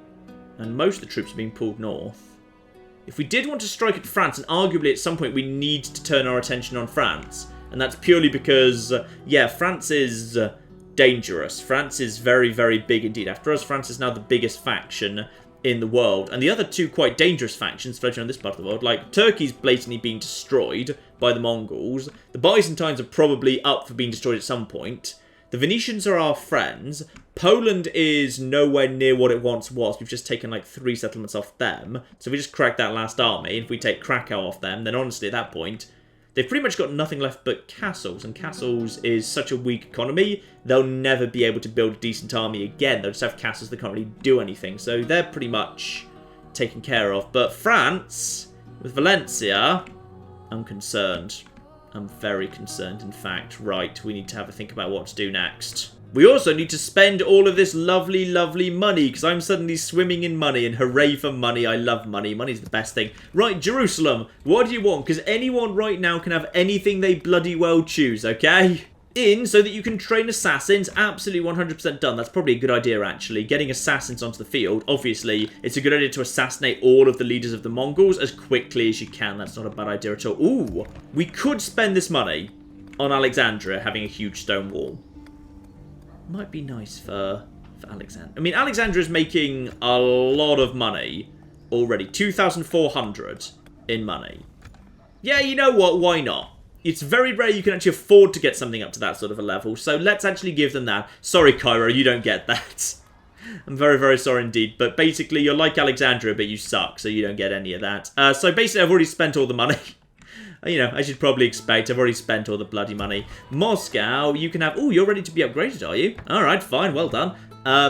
Speaker 1: And most of the troops are being pulled north. If we did want to strike at France, and arguably at some point we need to turn our attention on France, and that's purely because, yeah, France is dangerous. France is very, very big indeed. After us, France is now the biggest faction in the world, and the other two quite dangerous factions floating on this part of the world, like Turkey's blatantly being destroyed by the Mongols, the Byzantines are probably up for being destroyed at some point, the Venetians are our friends, Poland is nowhere near what it once was, we've just taken like 3 settlements off them, so if we just crack that last army, and if we take Krakow off them, then honestly at that point, they've pretty much got nothing left but castles, and castles is such a weak economy, they'll never be able to build a decent army again. They'll just have castles that can't really do anything, so they're pretty much taken care of. But France, with Valencia, I'm concerned. I'm very concerned, in fact. Right, we need to have a think about what to do next. We also need to spend all of this lovely, lovely money, because I'm suddenly swimming in money, and hooray for money. I love money. Money's the best thing. Right, Jerusalem, what do you want? Because anyone right now can have anything they bloody well choose, okay? In so that you can train assassins. Absolutely 100% done. That's probably a good idea, actually. Getting assassins onto the field. Obviously, it's a good idea to assassinate all of the leaders of the Mongols as quickly as you can. That's not a bad idea at all. Ooh, we could spend this money on Alexandria having a huge stone wall. Might be nice for Alexandria. I mean, Alexandria is making a lot of money already. 2,400 in money. Yeah, you know what? Why not? It's very rare you can actually afford to get something up to that sort of a level, so let's actually give them that. Sorry, Cairo, you don't get that. I'm very, very sorry indeed, but basically you're like Alexandria, but you suck, so you don't get any of that. So basically I've already spent all the money. You know, as you'd probably expect, I've already spent all the bloody money. Moscow, you can have... Oh, you're ready to be upgraded, are you? Alright, fine, well done.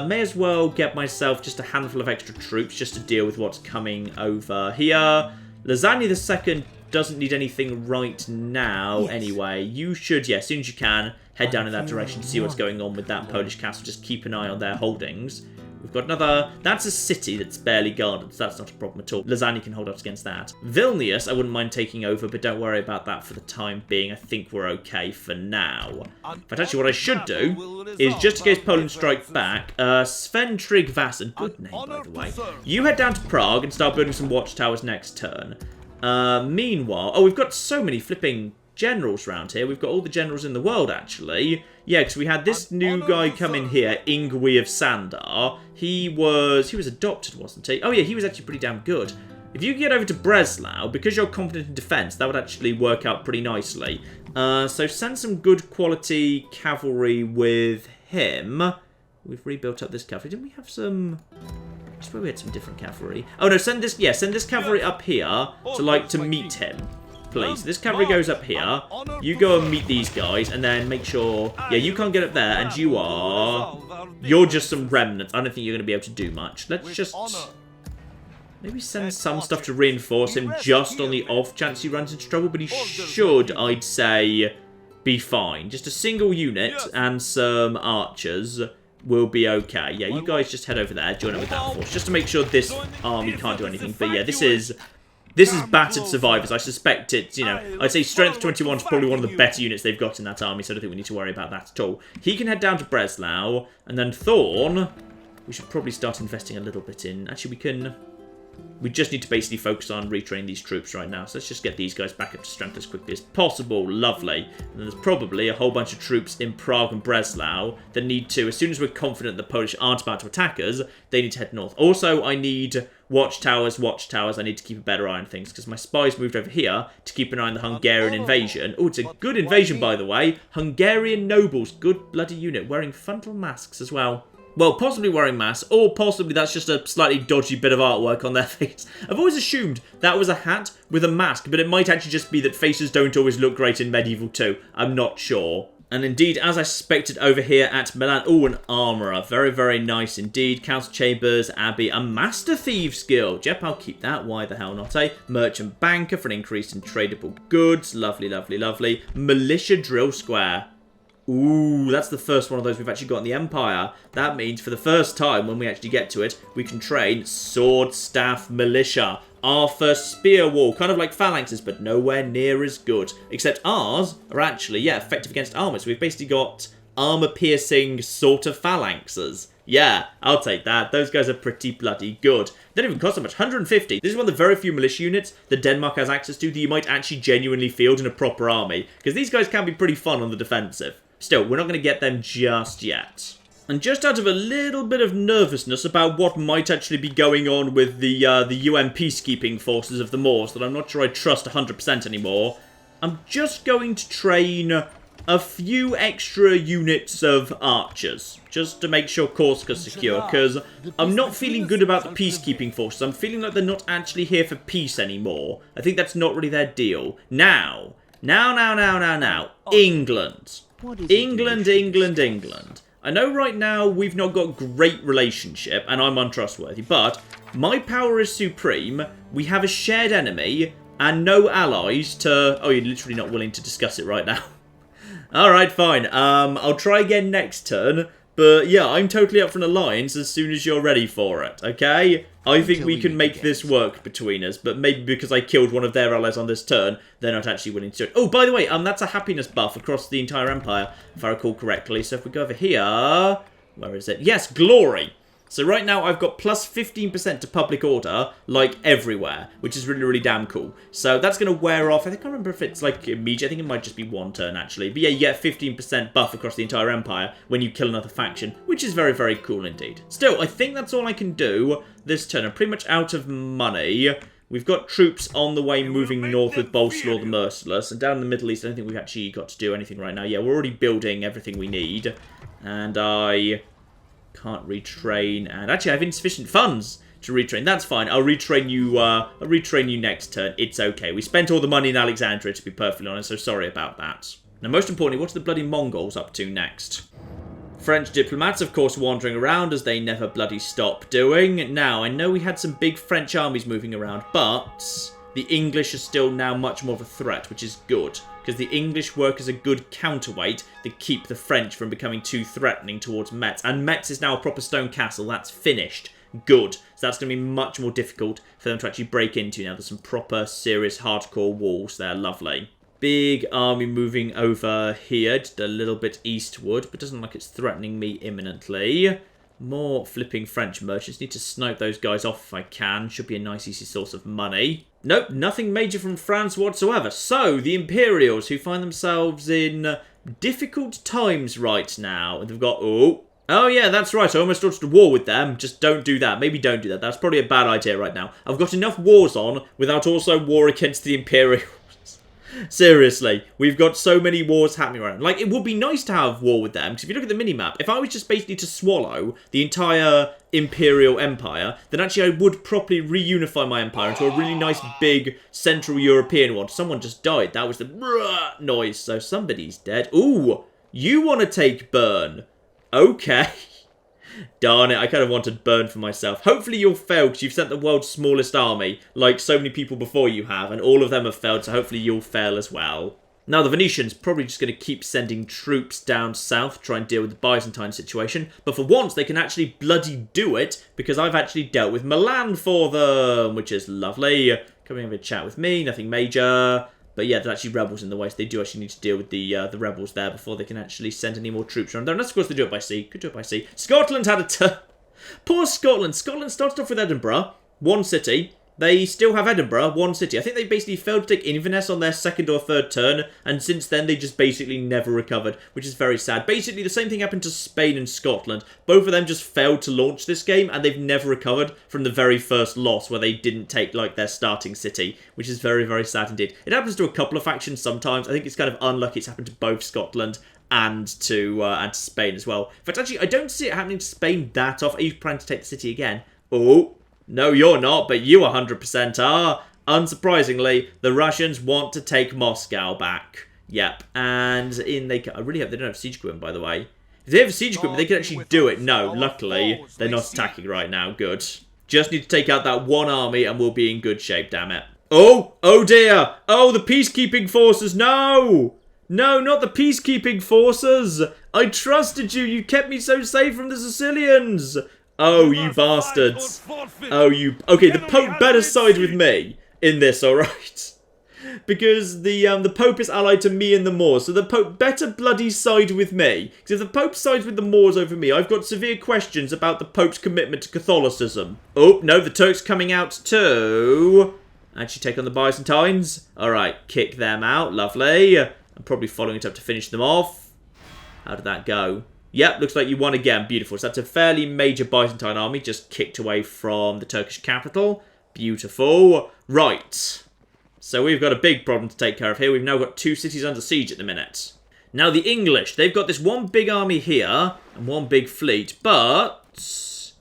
Speaker 1: May as well get myself just a handful of extra troops just to deal with what's coming over here. Lasagna the Second doesn't need anything right now anyway. You should, yeah, as soon as you can, head down in that direction to see what's going on with that Polish castle. Just keep an eye on their holdings. We've got another... That's a city that's barely guarded, so that's not a problem at all. Lasagna can hold up against that. Vilnius, I wouldn't mind taking over, but don't worry about that for the time being. I think we're okay for now. But actually, what I should do is, just in case Poland strikes back, Sven Trig Vassen, good name, by the way. You head down to Prague and start building some watchtowers next turn. Meanwhile... Oh, we've got so many flipping generals around here. We've got all the generals in the world, actually. Yeah, because we had this new guy come in here, Ingwe of Sandar. He was adopted, wasn't he? Oh yeah, he was actually pretty damn good. If you get over to Breslau, because you're competent in defense, that would actually work out pretty nicely. So send some good quality cavalry with him. We've rebuilt up this cavalry. Didn't we have some... I swear we had some different cavalry. Oh no, send this cavalry up here to meet him. Please. This cavalry goes up here. You go and meet these guys, and then make sure... Yeah, you can't get up there, and you are... You're just some remnants. I don't think you're going to be able to do much. Let's just... Maybe send some stuff to reinforce him just on the off chance he runs into trouble, but he should, I'd say, be fine. Just a single unit and some archers will be okay. Yeah, you guys just head over there, join up with that force, just to make sure this army can't do anything. But yeah, this is battered survivors. I suspect it's, you know, I'd say strength 21 is probably one of the better units they've got in that army, so I don't think we need to worry about that at all. He can head down to Breslau, and then Thorn, we should probably start investing a little bit in. Actually, we just need to basically focus on retraining these troops right now. So let's just get these guys back up to strength as quickly as possible. Lovely. And there's probably a whole bunch of troops in Prague and Breslau that need to, as soon as we're confident the Polish aren't about to attack us, they need to head north. Also, I need watchtowers. I need to keep a better eye on things, because my spies moved over here to keep an eye on the Hungarian invasion. Oh, it's a good invasion, by the way. Hungarian nobles. Good bloody unit. Wearing frontal masks as well. Well, possibly wearing masks, or possibly that's just a slightly dodgy bit of artwork on their face. I've always assumed that was a hat with a mask, but it might actually just be that faces don't always look great in Medieval 2. I'm not sure. And indeed, as I suspected over here at Milan, oh, an armourer. Very, very nice indeed. Council Chambers, Abbey, a Master Thieves Guild. Yep, I'll keep that. Why the hell not, eh? Merchant Banker for an increase in tradable goods. Lovely, lovely, lovely. Militia Drill Square. Ooh, that's the first one of those we've actually got in the Empire. That means for the first time, when we actually get to it, we can train Sword Staff Militia. Our first spear wall, kind of like phalanxes, but nowhere near as good. Except ours are actually, yeah, effective against armor. So we've basically got armor-piercing sort of phalanxes. Yeah, I'll take that. Those guys are pretty bloody good. They don't even cost that much. 150. This is one of the very few militia units that Denmark has access to that you might actually genuinely field in a proper army. Because these guys can be pretty fun on the defensive. Still, we're not going to get them just yet. And just out of a little bit of nervousness about what might actually be going on with the UN peacekeeping forces of the Moors that I'm not sure I trust 100% anymore, I'm just going to train a few extra units of archers, just to make sure Corsica's secure, because I'm not feeling good about the peacekeeping forces. I'm feeling like they're not actually here for peace anymore. I think that's not really their deal. Now. England. England. I know right now we've not got great relationship, and I'm untrustworthy, but my power is supreme, we have a shared enemy, and no allies to... Oh, you're literally not willing to discuss it right now. Alright, fine. I'll try again next turn, but yeah, I'm totally up for an alliance as soon as you're ready for it, okay? I think we can make this work between us, but maybe because I killed one of their allies on this turn, they're not actually willing to do it. Oh, by the way, that's a happiness buff across the entire empire, if I recall correctly. So if we go over here... Where is it? Yes, glory! So right now I've got plus 15% to public order, like everywhere, which is really, really damn cool. So that's going to wear off. I think I remember if it's like immediate. I think it might just be one turn actually. But yeah, you get 15% buff across the entire empire when you kill another faction, which is very, very cool indeed. Still, I think that's all I can do this turn. I'm pretty much out of money. We've got troops on the way moving north with Bolslaw the Merciless. And down in the Middle East, I don't think we've actually got to do anything right now. Yeah, we're already building everything we need. And I... can't retrain, and actually I have insufficient funds to retrain. That's fine. I'll retrain you next turn. It's okay. We spent all the money in Alexandria, to be perfectly honest, so sorry about that. Now, most importantly, what are the bloody Mongols up to next? French diplomats, of course, wandering around, as they never bloody stop doing. Now, I know we had some big French armies moving around, but the English are still now much more of a threat, which is good. Because the English work as a good counterweight that keep the French from becoming too threatening towards Metz. And Metz is now a proper stone castle. That's finished. Good. So that's going to be much more difficult for them to actually break into now. There's some proper, serious, hardcore walls there. Lovely. Big army moving over here, just a little bit eastward, but doesn't look like it's threatening me imminently. More flipping French merchants. Need to snipe those guys off if I can. Should be a nice, easy source of money. Nope, nothing major from France whatsoever. So, the Imperials, who find themselves in difficult times right now. And they've got... Oh, yeah, that's right. I almost started a war with them. Just don't do that. Maybe don't do that. That's probably a bad idea right now. I've got enough wars on without also war against the Imperials. Seriously, we've got so many wars happening around. Like, it would be nice to have war with them, because if you look at the minimap, if I was just basically to swallow the entire Imperial Empire, then actually I would properly reunify my empire into a really nice, big, Central European one. Someone just died. That was the brrrr noise, so somebody's dead. Ooh, you want to take Bern. Okay. Darn it, I kind of wanted Bern for myself. Hopefully you'll fail, because you've sent the world's smallest army, like so many people before you have, and all of them have failed, so hopefully you'll fail as well. Now, the Venetians probably just going to keep sending troops down south, try and deal with the Byzantine situation, but for once they can actually bloody do it, because I've actually dealt with Milan for them, which is lovely. Coming over to chat with me, nothing major. But yeah, there's actually rebels in the way, so they do actually need to deal with the rebels there before they can actually send any more troops around there. Unless, of course, they do it by sea. Could do it by sea. Scotland had a turn. Poor Scotland. Scotland started off with Edinburgh, one city. They still have Edinburgh, one city. I think they basically failed to take Inverness on their second or third turn, and since then they just basically never recovered, which is very sad. Basically, the same thing happened to Spain and Scotland. Both of them just failed to launch this game, and they've never recovered from the very first loss where they didn't take, like, their starting city, which is very, very sad indeed. It happens to a couple of factions sometimes. I think it's kind of unlucky it's happened to both Scotland and to Spain as well. In fact, actually, I don't see it happening to Spain that often. Are you planning to take the city again? Oh. No, you're not, but you 100% are. Unsurprisingly, the Russians want to take Moscow back. Yep. And I really hope they don't have siege equipment, by the way. If they have siege equipment, they can actually do it. No, luckily, they're not attacking right now. Good. Just need to take out that one army and we'll be in good shape, damn it. Oh! Oh dear! Oh, the peacekeeping forces! No! No, not the peacekeeping forces! I trusted you! You kept me so safe from the Sicilians! Oh, you bastards. Oh, you... Okay, the Pope better side with me in this, alright? Because the Pope is allied to me and the Moors, so the Pope better bloody side with me. Because if the Pope sides with the Moors over me, I've got severe questions about the Pope's commitment to Catholicism. Oh, no, the Turks coming out too. Actually take on the Byzantines. Alright, kick them out. Lovely. I'm probably following it up to finish them off. How did that go? Yep, looks like you won again. Beautiful. So that's a fairly major Byzantine army just kicked away from the Turkish capital. Beautiful. Right. So we've got a big problem to take care of here. We've now got 2 cities under siege at the minute. Now the English, they've got this one big army here and one big fleet, but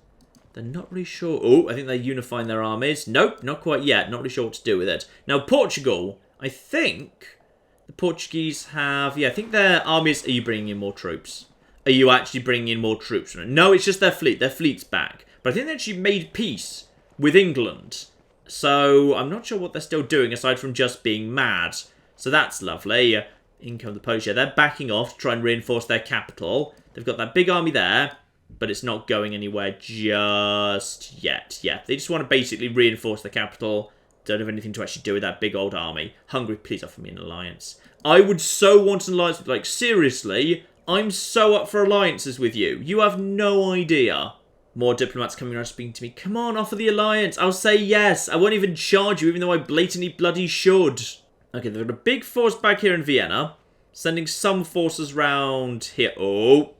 Speaker 1: they're not really sure. Oh, I think they're unifying their armies. Nope, not quite yet. Not really sure what to do with it. Now Portugal, I think the Portuguese have... Yeah, I think their armies... Are you bringing in more troops? Are you actually bringing in more troops? No, it's just their fleet. Their fleet's back. But I think they actually made peace with England. So I'm not sure what they're still doing aside from just being mad. So that's lovely. In come the Polish. Yeah, they're backing off to try and reinforce their capital. They've got that big army there, but it's not going anywhere just yet. Yeah, they just want to basically reinforce the capital. Don't have anything to actually do with that big old army. Hungary, please offer me an alliance. I would so want an alliance with, like, seriously, I'm so up for alliances with you. You have no idea. More diplomats coming around speaking to me. Come on, offer the alliance. I'll say yes. I won't even charge you, even though I blatantly bloody should. Okay, they've got a big force back here in Vienna. Sending some forces round here. Oh.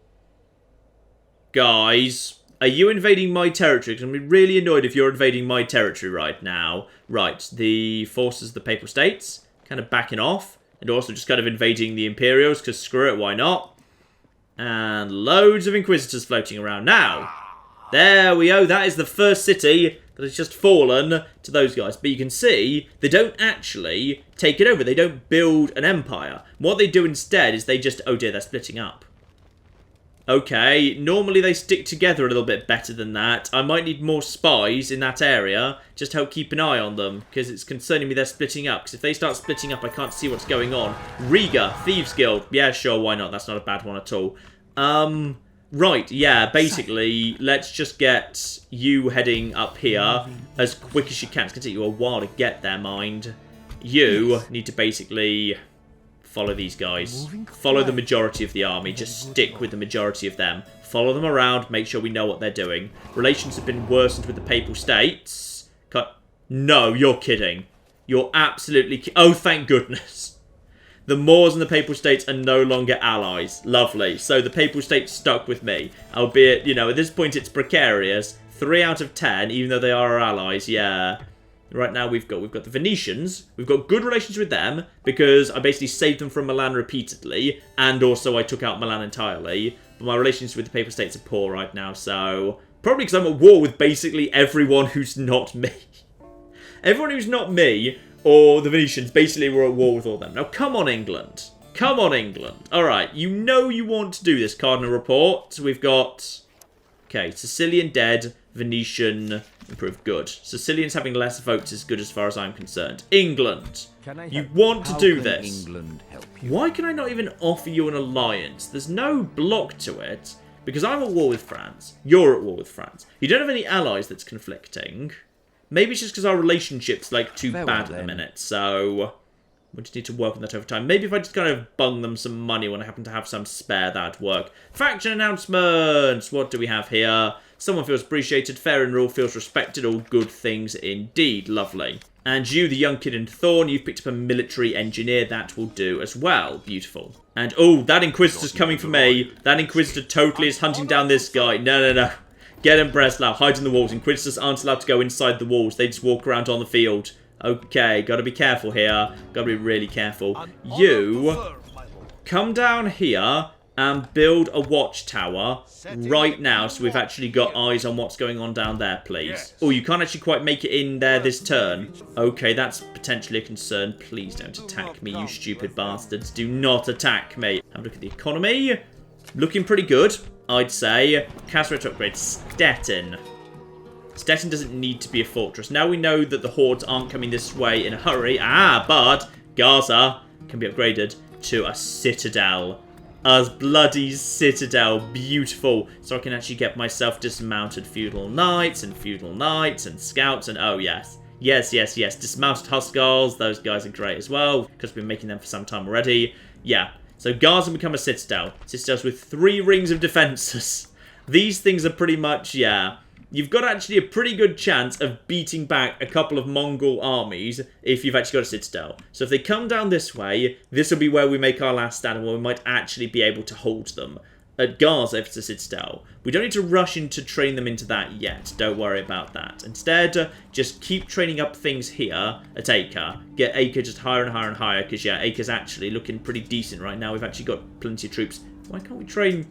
Speaker 1: Guys, are you invading my territory? Because I'm going to be really annoyed if you're invading my territory right now. Right, the forces of the Papal States kind of backing off. And also just kind of invading the Imperials, because screw it, why not? And loads of Inquisitors floating around now. There we go. That is the first city that has just fallen to those guys. But you can see they don't actually take it over. They don't build an empire. What they do instead is they just... Oh dear, they're splitting up. Okay, normally they stick together a little bit better than that. I might need more spies in that area. Just help keep an eye on them. Because it's concerning me they're splitting up. Because if they start splitting up, I can't see what's going on. Riga, Thieves Guild. Yeah, sure, why not? That's not a bad one at all. Right, yeah, basically, let's just get you heading up here as quick as you can. It's going to take you a while to get there, mind. You need to basically follow these guys. Follow the majority of the army. Just stick with the majority of them. Follow them around. Make sure we know what they're doing. Relations have been worsened with the Papal States. No, you're kidding. You're absolutely oh, thank goodness. The Moors and the Papal States are no longer allies. Lovely. So the Papal States stuck with me. Albeit, you know, at this point it's precarious. 3 out of 10, even though they are our allies. Yeah. Right now we've got the Venetians. We've got good relations with them because I basically saved them from Milan repeatedly. And also I took out Milan entirely. But my relations with the Papal States are poor right now. So probably because I'm at war with basically everyone who's not me. Everyone who's not me... Or the Venetians, basically we're at war with all of them. Now, come on, England. Come on, England. Alright, you know you want to do this, Cardinal Report. We've got... Okay, Sicilian dead, Venetian improved. Good. Sicilians having less votes is good as far as I'm concerned. England. You want to do this.
Speaker 2: England help you?
Speaker 1: Why can I not even offer you an alliance? There's no block to it. Because I'm at war with France. You're at war with France. You don't have any allies that's conflicting. Maybe it's just because our relationship's, like, too bad at the minute, so we just need to work on that over time. Maybe if I just kind of bung them some money when I happen to have some spare, that'd work. Faction announcements! What do we have here? Someone feels appreciated, fair and rule feels respected, all good things indeed. Lovely. And you, the young kid in Thorn, you've picked up a military engineer. That will do as well. Beautiful. And, oh, that Inquisitor's coming for me. That Inquisitor totally is hunting down this guy. No, no, no. Get him, Breslau. Hide in the walls. Inquisitors aren't allowed to go inside the walls. They just walk around on the field. Okay, gotta be careful here. Gotta be really careful. You come down here and build a watchtower right now so we've actually got eyes on what's going on down there, please. Oh, you can't actually quite make it in there this turn. Okay, that's potentially a concern. Please don't attack me, you stupid bastards. Do not attack me. Have a look at the economy. Looking pretty good, I'd say. Castle to upgrade. Stettin. Stettin doesn't need to be a fortress. Now we know that the hordes aren't coming this way in a hurry. But Gaza can be upgraded to a citadel. A bloody citadel. Beautiful. So I can actually get myself dismounted feudal knights and scouts and oh yes. Yes. Dismounted Huskars. Those guys are great as well because we've been making them for some time already. Yeah. So Gaza become a citadel. Citadels with 3 rings of defences. These things are pretty much, yeah. You've got actually a pretty good chance of beating back a couple of Mongol armies if you've actually got a citadel. So if they come down this way, this will be where we make our last stand and where we might actually be able to hold them. At Gaza, if it's a citadel, we don't need to rush in to train them into that yet. Don't worry about that. Instead, just keep training up things here at Acre. Get Acre just higher and higher and higher, because yeah, Acre's actually looking pretty decent right now. We've actually got plenty of troops. Why can't we train?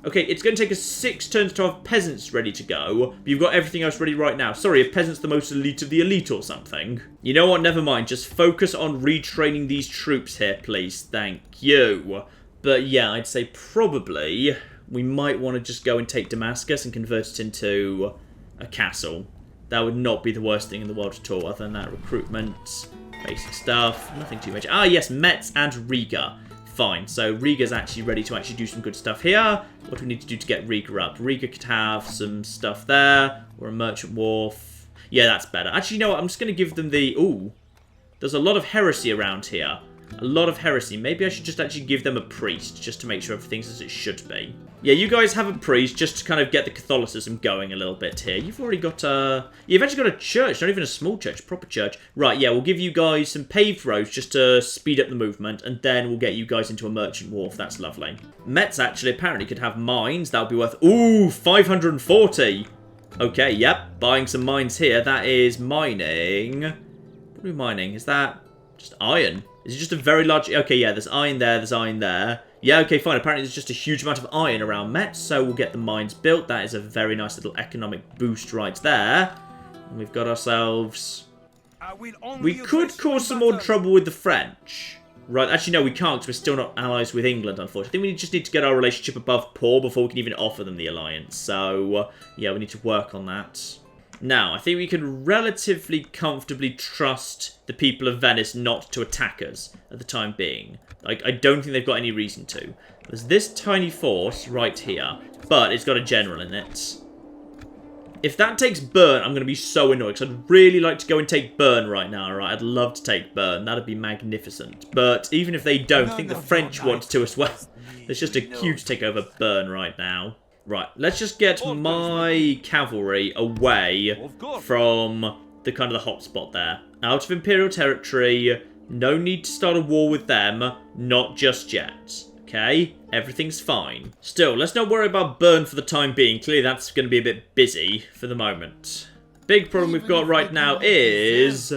Speaker 1: Okay, it's going to take us 6 turns to have peasants ready to go, but you've got everything else ready right now. Sorry, if peasants the most elite of the elite or something. You know what, never mind. Just focus on retraining these troops here, please. Thank you. But yeah, I'd say probably we might want to just go and take Damascus and convert it into a castle. That would not be the worst thing in the world at all, other than that recruitment, basic stuff, nothing too major. Yes, Metz and Riga. Fine, so Riga's actually ready to actually do some good stuff here. What do we need to do to get Riga up? Riga could have some stuff there, or a merchant wharf. Yeah, that's better. Actually, you know what? I'm just going to give them the... Ooh, there's a lot of heresy around here. A lot of heresy. Maybe I should just actually give them a priest, just to make sure everything's as it should be. Yeah, you guys have a priest, just to kind of get the Catholicism going a little bit here. You've already got a... You've actually got a church, not even a small church, a proper church. Right, yeah, we'll give you guys some paved roads, just to speed up the movement, and then we'll get you guys into a merchant wharf. That's lovely. Metz, actually, apparently could have mines. That would be worth... Ooh, 540! Okay, yep, buying some mines here. That is mining... What are we mining? Is that just iron? Is it just a very large... Okay, yeah, there's iron there, there's iron there. Yeah, okay, fine. Apparently there's just a huge amount of iron around Metz, so we'll get the mines built. That is a very nice little economic boost right there. And we've got ourselves... We could cause some more trouble with the French. Right, actually, no, we can't, because we're still not allies with England, unfortunately. I think we just need to get our relationship above poor before we can even offer them the alliance. So, yeah, we need to work on that. Now, I think we can relatively comfortably trust the people of Venice not to attack us at the time being. Like, I don't think they've got any reason to. There's this tiny force right here, but it's got a general in it. If that takes Bern, I'm going to be so annoyed, because I'd really like to go and take Bern right now, right? I'd love to take Bern. That'd be magnificent. But even if they don't, I think the French want to as well. There's just a queue to take over Bern right now. Right, let's just get my cavalry away from the kind of the hotspot there. Out of Imperial territory, no need to start a war with them, not just yet. Okay, everything's fine. Still, let's not worry about Bern for the time being. Clearly that's going to be a bit busy for the moment. Big problem we've got right now is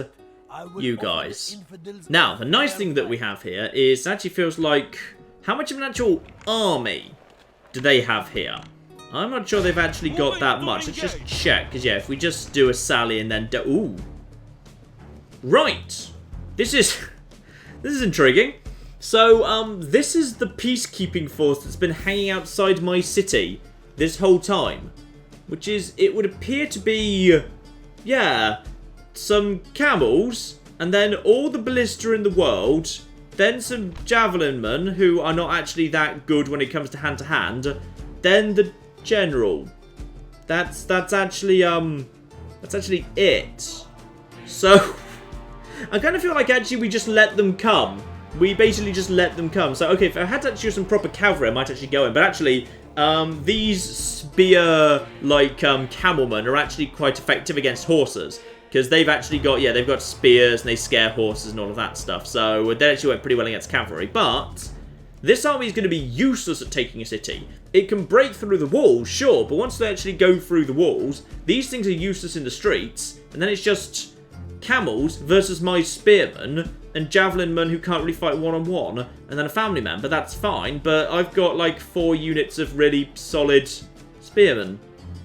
Speaker 1: you guys. Now, the nice thing that we have here is it actually feels like... How much of an actual army do they have here? I'm not sure they've actually got that much. Let's just check, because yeah, if we just do a sally and then ooh. Right. This is intriguing. So, this is the peacekeeping force that's been hanging outside my city this whole time. Which is, it would appear to be, yeah, some camels, and then all the ballista in the world, then some javelin men who are not actually that good when it comes to hand, then the general. That's actually it. So I kind of feel like actually we just let them come. We basically just let them come. So okay, if I had to actually use some proper cavalry, I might actually go in. But actually, these spear like camelmen are actually quite effective against horses. Because they've actually got, yeah, they've got spears and they scare horses and all of that stuff. So they actually went pretty well against cavalry. But this army is going to be useless at taking a city. It can break through the walls, sure, but once they actually go through the walls, these things are useless in the streets, and then it's just camels versus my spearmen and javelin men who can't really fight one-on-one, and then a family member, that's fine, but I've got like 4 units of really solid spearmen.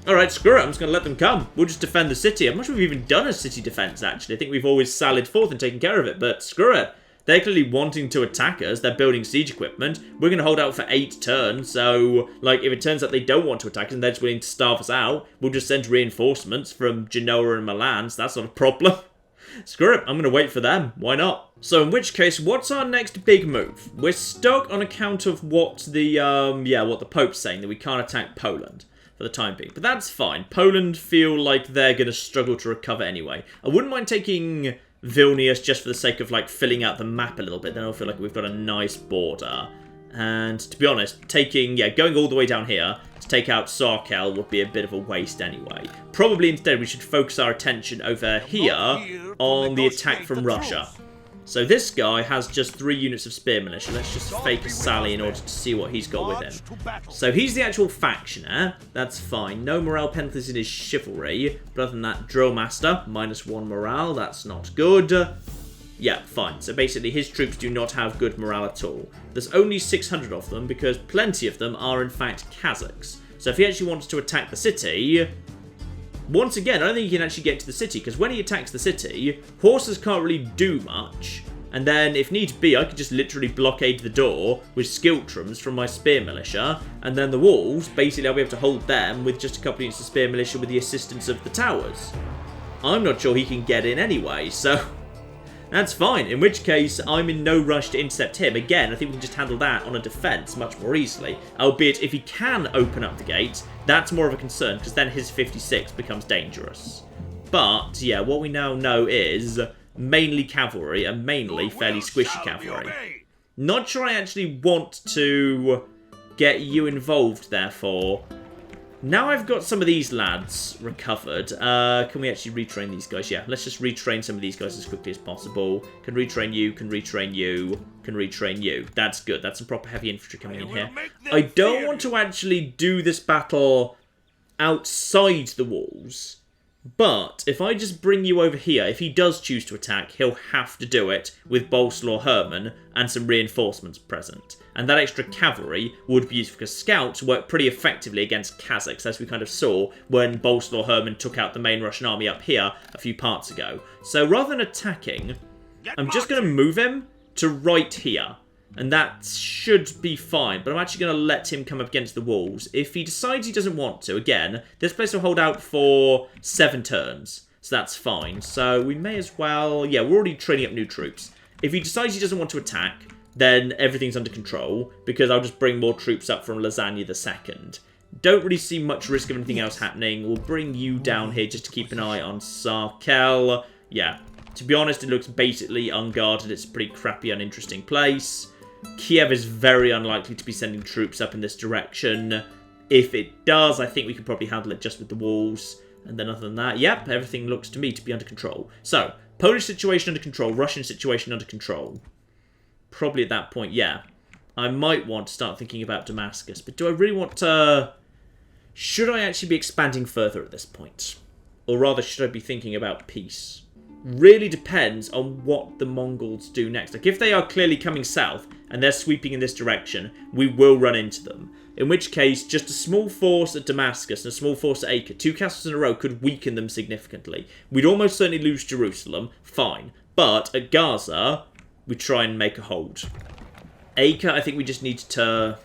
Speaker 1: Alright, screw it, I'm just going to let them come. We'll just defend the city. I'm not sure we've even done a city defense, actually. I think we've always sallied forth and taken care of it, but screw it. They're clearly wanting to attack us. They're building siege equipment. We're going to hold out for 8 turns, so, like, if it turns out they don't want to attack us and they're just willing to starve us out, we'll just send reinforcements from Genoa and Milan, so that's not a problem. Screw it, I'm going to wait for them. Why not? So in which case, what's our next big move? We're stuck on account of what the, what the Pope's saying, that we can't attack Poland for the time being. But that's fine. Poland feel like they're going to struggle to recover anyway. I wouldn't mind taking Vilnius just for the sake of, like, filling out the map a little bit. Then I'll feel like we've got a nice border. And to be honest, going all the way down here to take out Sarkel would be a bit of a waste anyway. Probably instead we should focus our attention over here on the attack from Russia. So this guy has just 3 units of spear militia. Let's just fake a sally in order to see what he's got with him. So he's the actual factioner. That's fine. No morale penalties in his chivalry. But other than that, drill master, -1 morale. That's not good. Yeah, fine. So basically his troops do not have good morale at all. There's only 600 of them because plenty of them are in fact Kazakhs. So if he actually wants to attack the city, once again, I don't think he can actually get to the city, because when he attacks the city, horses can't really do much. And then, if needs be, I could just literally blockade the door with skiltrums from my spear militia, and then the walls, basically I'll be able to hold them with just a couple of units of spear militia with the assistance of the towers. I'm not sure he can get in anyway, so that's fine. In which case, I'm in no rush to intercept him. Again, I think we can just handle that on a defense much more easily. Albeit, if he can open up the gate, that's more of a concern, because then his 56 becomes dangerous. But, yeah, what we now know is mainly cavalry, and mainly fairly squishy cavalry. Not sure I actually want to get you involved, therefore. Now I've got some of these lads recovered, can we actually retrain these guys? Yeah, let's just retrain some of these guys as quickly as possible. Can retrain you, can retrain you, can retrain you. That's good, that's some proper heavy infantry coming in here. I don't want to actually do this battle outside the walls, but if I just bring you over here, if he does choose to attack, he'll have to do it with Bolslaw Herman and some reinforcements present. And that extra cavalry would be used because scouts work pretty effectively against Kazakhs, as we kind of saw when Bolslaw Herman took out the main Russian army up here a few parts ago. So rather than attacking, I'm just going to move him to right here. And that should be fine, but I'm actually going to let him come up against the walls. If he decides he doesn't want to, again, this place will hold out for 7 turns. So that's fine. So we may as well, yeah, we're already training up new troops. If he decides he doesn't want to attack, then everything's under control, because I'll just bring more troops up from Lasagna II. Don't really see much risk of anything else happening. We'll bring you down here just to keep an eye on Sarkel. Yeah, to be honest, it looks basically unguarded. It's a pretty crappy, uninteresting place. Kiev is very unlikely to be sending troops up in this direction. If it does, I think we could probably handle it just with the walls. And then other than that, yep, everything looks to me to be under control. So, Polish situation under control, Russian situation under control. Probably at that point, yeah. I might want to start thinking about Damascus, but do I really want to... Should I actually be expanding further at this point? Or rather, should I be thinking about peace? Really depends on what the Mongols do next. Like, if they are clearly coming south, and they're sweeping in this direction, we will run into them. In which case, just a small force at Damascus and a small force at Acre, 2 castles in a row, could weaken them significantly. We'd almost certainly lose Jerusalem, fine. But at Gaza, we try and make a hold. Acre, I think we just need to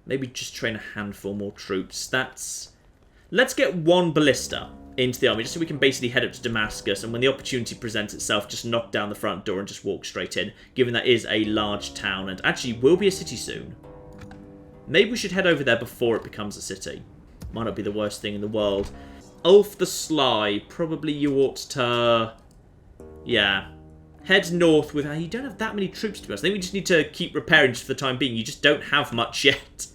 Speaker 1: maybe just train a handful more troops. Let's get 1 ballista into the army, just so we can basically head up to Damascus, and when the opportunity presents itself, just knock down the front door and just walk straight in, given that is a large town, and actually will be a city soon. Maybe we should head over there before it becomes a city. Might not be the worst thing in the world. Ulf the Sly, probably you ought to... Yeah. Head north with... You don't have that many troops, to be honest. I think we just need to keep repairing just for the time being. You just don't have much yet.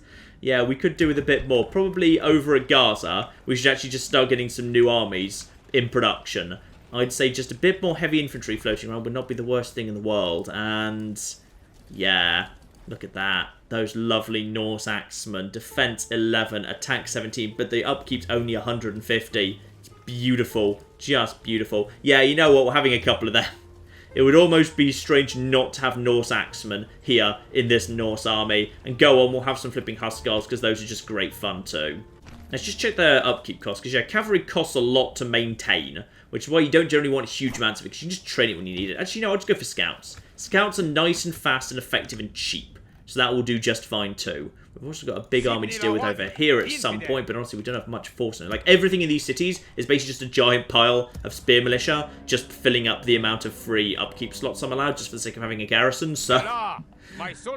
Speaker 1: Yeah, we could do with a bit more. Probably over at Gaza, we should actually just start getting some new armies in production. I'd say just a bit more heavy infantry floating around would not be the worst thing in the world. And, yeah, look at that. Those lovely Norse axemen. Defense 11, attack 17, but the upkeep's only 150. It's beautiful. Just beautiful. Yeah, you know what? We're having a couple of them. it would almost be strange not to have Norse axemen here in this Norse army. And go on, we'll have some flipping Huskars, because those are just great fun too. Let's just check their upkeep costs, because yeah, cavalry costs a lot to maintain, which is why you don't generally want huge amounts of it, because you can just train it when you need it. Actually, no, I'll just go for scouts. Scouts are nice and fast and effective and cheap, so that will do just fine too. We've also got a big army to deal with over here at some point, but honestly, we don't have much force in it. Like, everything in these cities is basically just a giant pile of spear militia, just filling up the amount of free upkeep slots I'm allowed, just for the sake of having a garrison, so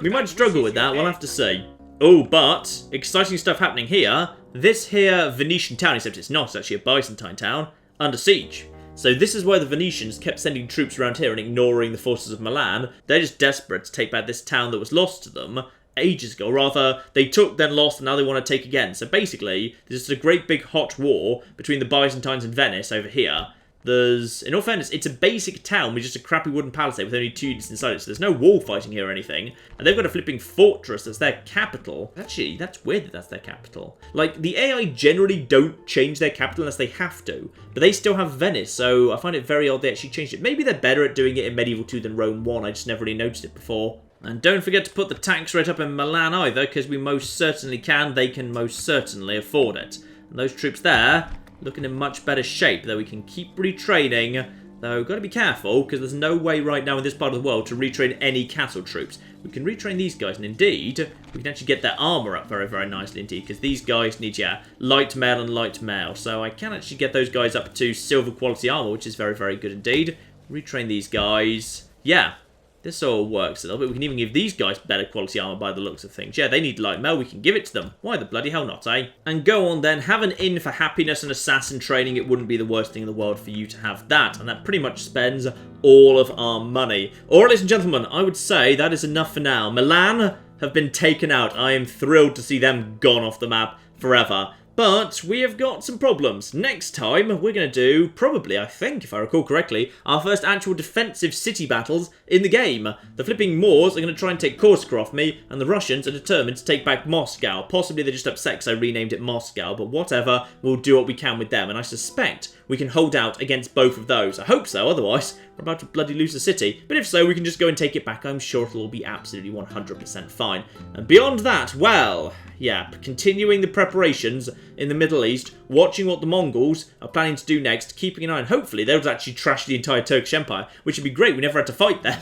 Speaker 1: we might struggle with that, we'll have to see. Oh, but exciting stuff happening here. This here Venetian town, except it's not, it's actually a Byzantine town, under siege. So this is why the Venetians kept sending troops around here and ignoring the forces of Milan. They're just desperate to take back this town that was lost to them ages ago. Or rather, they took, then lost, and now they want to take again. So basically, there's a great big hot war between the Byzantines and Venice over here. There's, in all fairness, it's a basic town with just a crappy wooden palisade with only 2 units inside it, so there's no wall fighting here or anything. And they've got a flipping fortress as their capital. Actually, that's weird that that's their capital. Like, the AI generally don't change their capital unless they have to, but they still have Venice, so I find it very odd they actually changed it. Maybe they're better at doing it in Medieval 2 than Rome 1, I just never really noticed it before. And don't forget to put the tax rate up in Milan either, because we most certainly can. They can most certainly afford it. And those troops there, looking in much better shape, though we can keep retraining. Though, got to be careful, because there's no way right now in this part of the world to retrain any castle troops. We can retrain these guys, and indeed, we can actually get their armour up very, very nicely indeed, because these guys need, yeah, light mail and light mail. So I can actually get those guys up to silver quality armour, which is very, very good indeed. Retrain these guys. Yeah. This all works a little bit. We can even give these guys better quality armor by the looks of things. Yeah, they need light mail. We can give it to them. Why the bloody hell not, eh? And go on then. Have an inn for happiness and assassin training. It wouldn't be the worst thing in the world for you to have that. And that pretty much spends all of our money. Alright, ladies and gentlemen, I would say that is enough for now. Milan have been taken out. I am thrilled to see them gone off the map forever. But we have got some problems. Next time, we're going to do, probably, I think, if I recall correctly, our first actual defensive city battles in the game. The flipping Moors are going to try and take Corsica off me, and the Russians are determined to take back Moscow. Possibly they're just upset because I renamed it Moscow, but whatever, we'll do what we can with them, and I suspect we can hold out against both of those. I hope so, otherwise we're about to bloody lose the city. But if so, we can just go and take it back. I'm sure it'll all be absolutely 100% fine. And beyond that, well, yeah, continuing the preparations in the Middle East, watching what the Mongols are planning to do next, keeping an eye on, hopefully they'll actually trash the entire Turkish Empire, which would be great. We never had to fight them.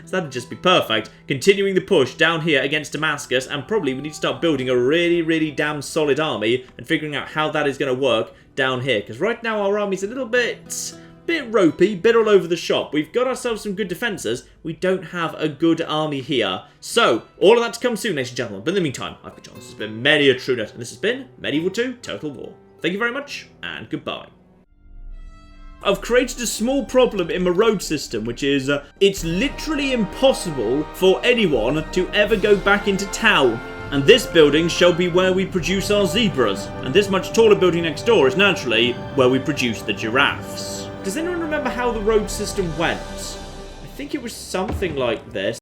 Speaker 1: So that'd just be perfect. Continuing the push down here against Damascus, and probably we need to start building a really, really damn solid army and figuring out how that is going to work down here. Because right now our army's a little bit ropey, bit all over the shop. We've got ourselves some good defences. We don't have a good army here. So, all of that to come soon, ladies and gentlemen. But in the meantime, I've been John. This has been many a true nut, and this has been Medieval 2 Total War. Thank you very much, and goodbye. I've created a small problem in my road system, which is, it's literally impossible for anyone to ever go back into town. And this building shall be where we produce our zebras. And this much taller building next door is naturally where we produce the giraffes. Does anyone remember how the road system went? I think it was something like this.